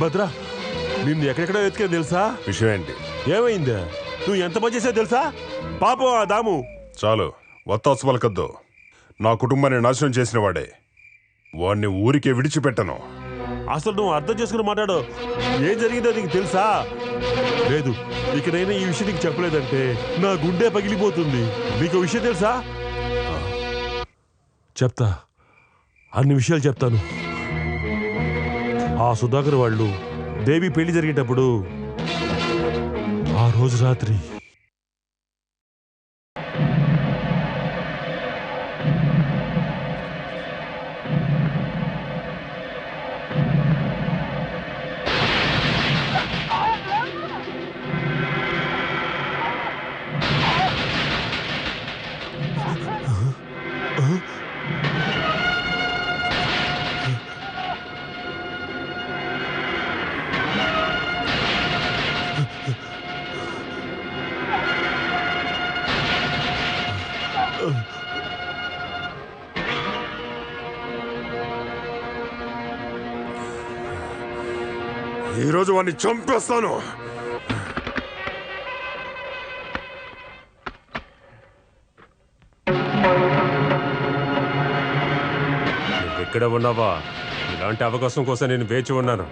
భద్రా నిన్ను ఎక్కడెక్కడ వెతికా తెలుసా? విషయం ఏంటి? ఏమైందా? నువ్వు ఎంత పని చేసావు తెలుసా? పాపం ఆ దాము. చాలు, వత్తాసు పలకద్దు. నా కుటుంబాన్ని నాశనం చేసిన వాడే. వాడిని ఊరికే విడిచిపెట్టను. అసలు నువ్వు అర్థం చేసుకుని మాట్లాడు. ఏం జరిగిందో నీకు తెలుసా? లేదు, ఇకనైనా ఈ విషయం నీకు చెప్పలేదంటే నా గుండె పగిలిపోతుంది. నీకు విషయం తెలుసా? చెప్తా, అన్ని విషయాలు చెప్తాను. ఆ సుధాకర్ వాళ్ళు దేవి పెళ్లి జరిగేటప్పుడు ఆ రోజు రాత్రి ఈరోజు వాడిని చంపేస్తాను. నువ్వెక్కడ ఉన్నావా? ఇలాంటి అవకాశం కోసం నేను వేచి ఉన్నాను.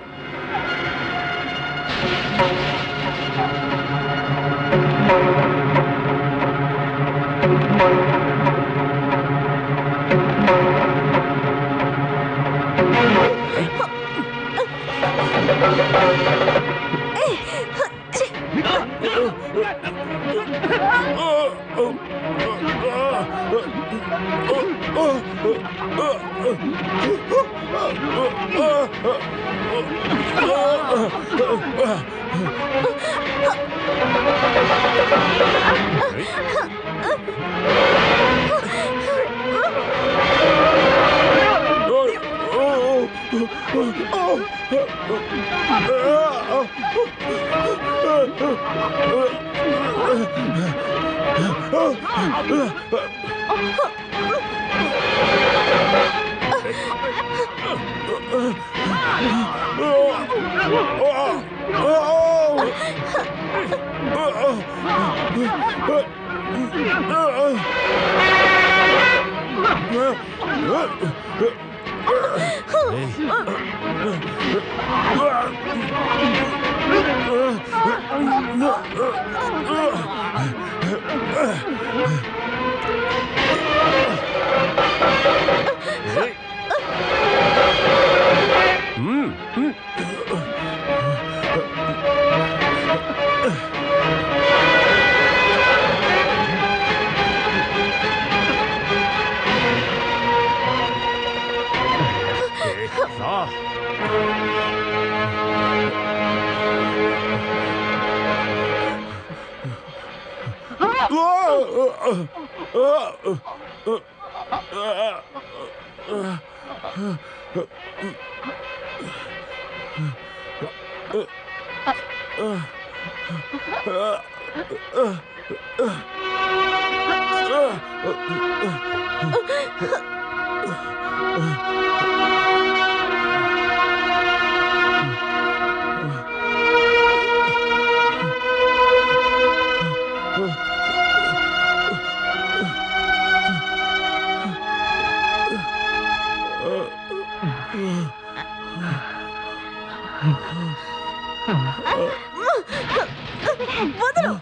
వదలు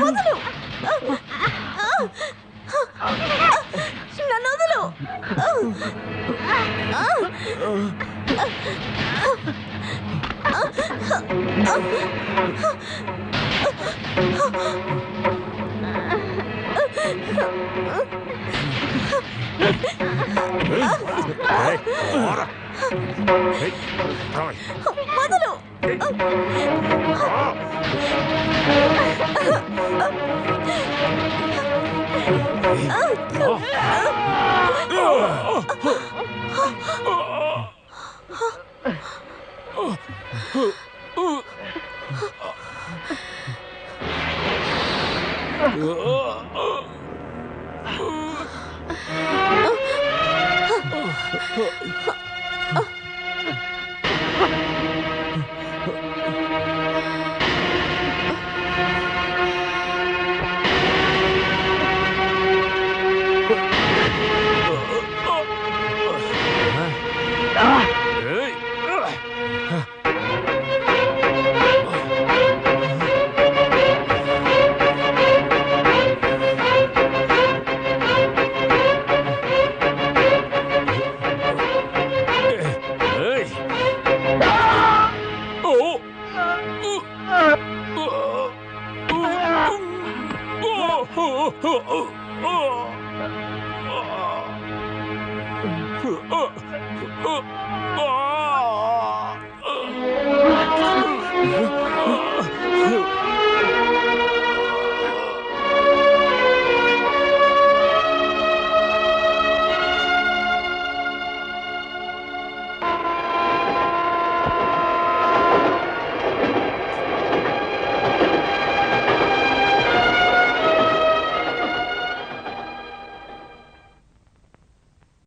వదలు నన్ను వదలు. వదలు.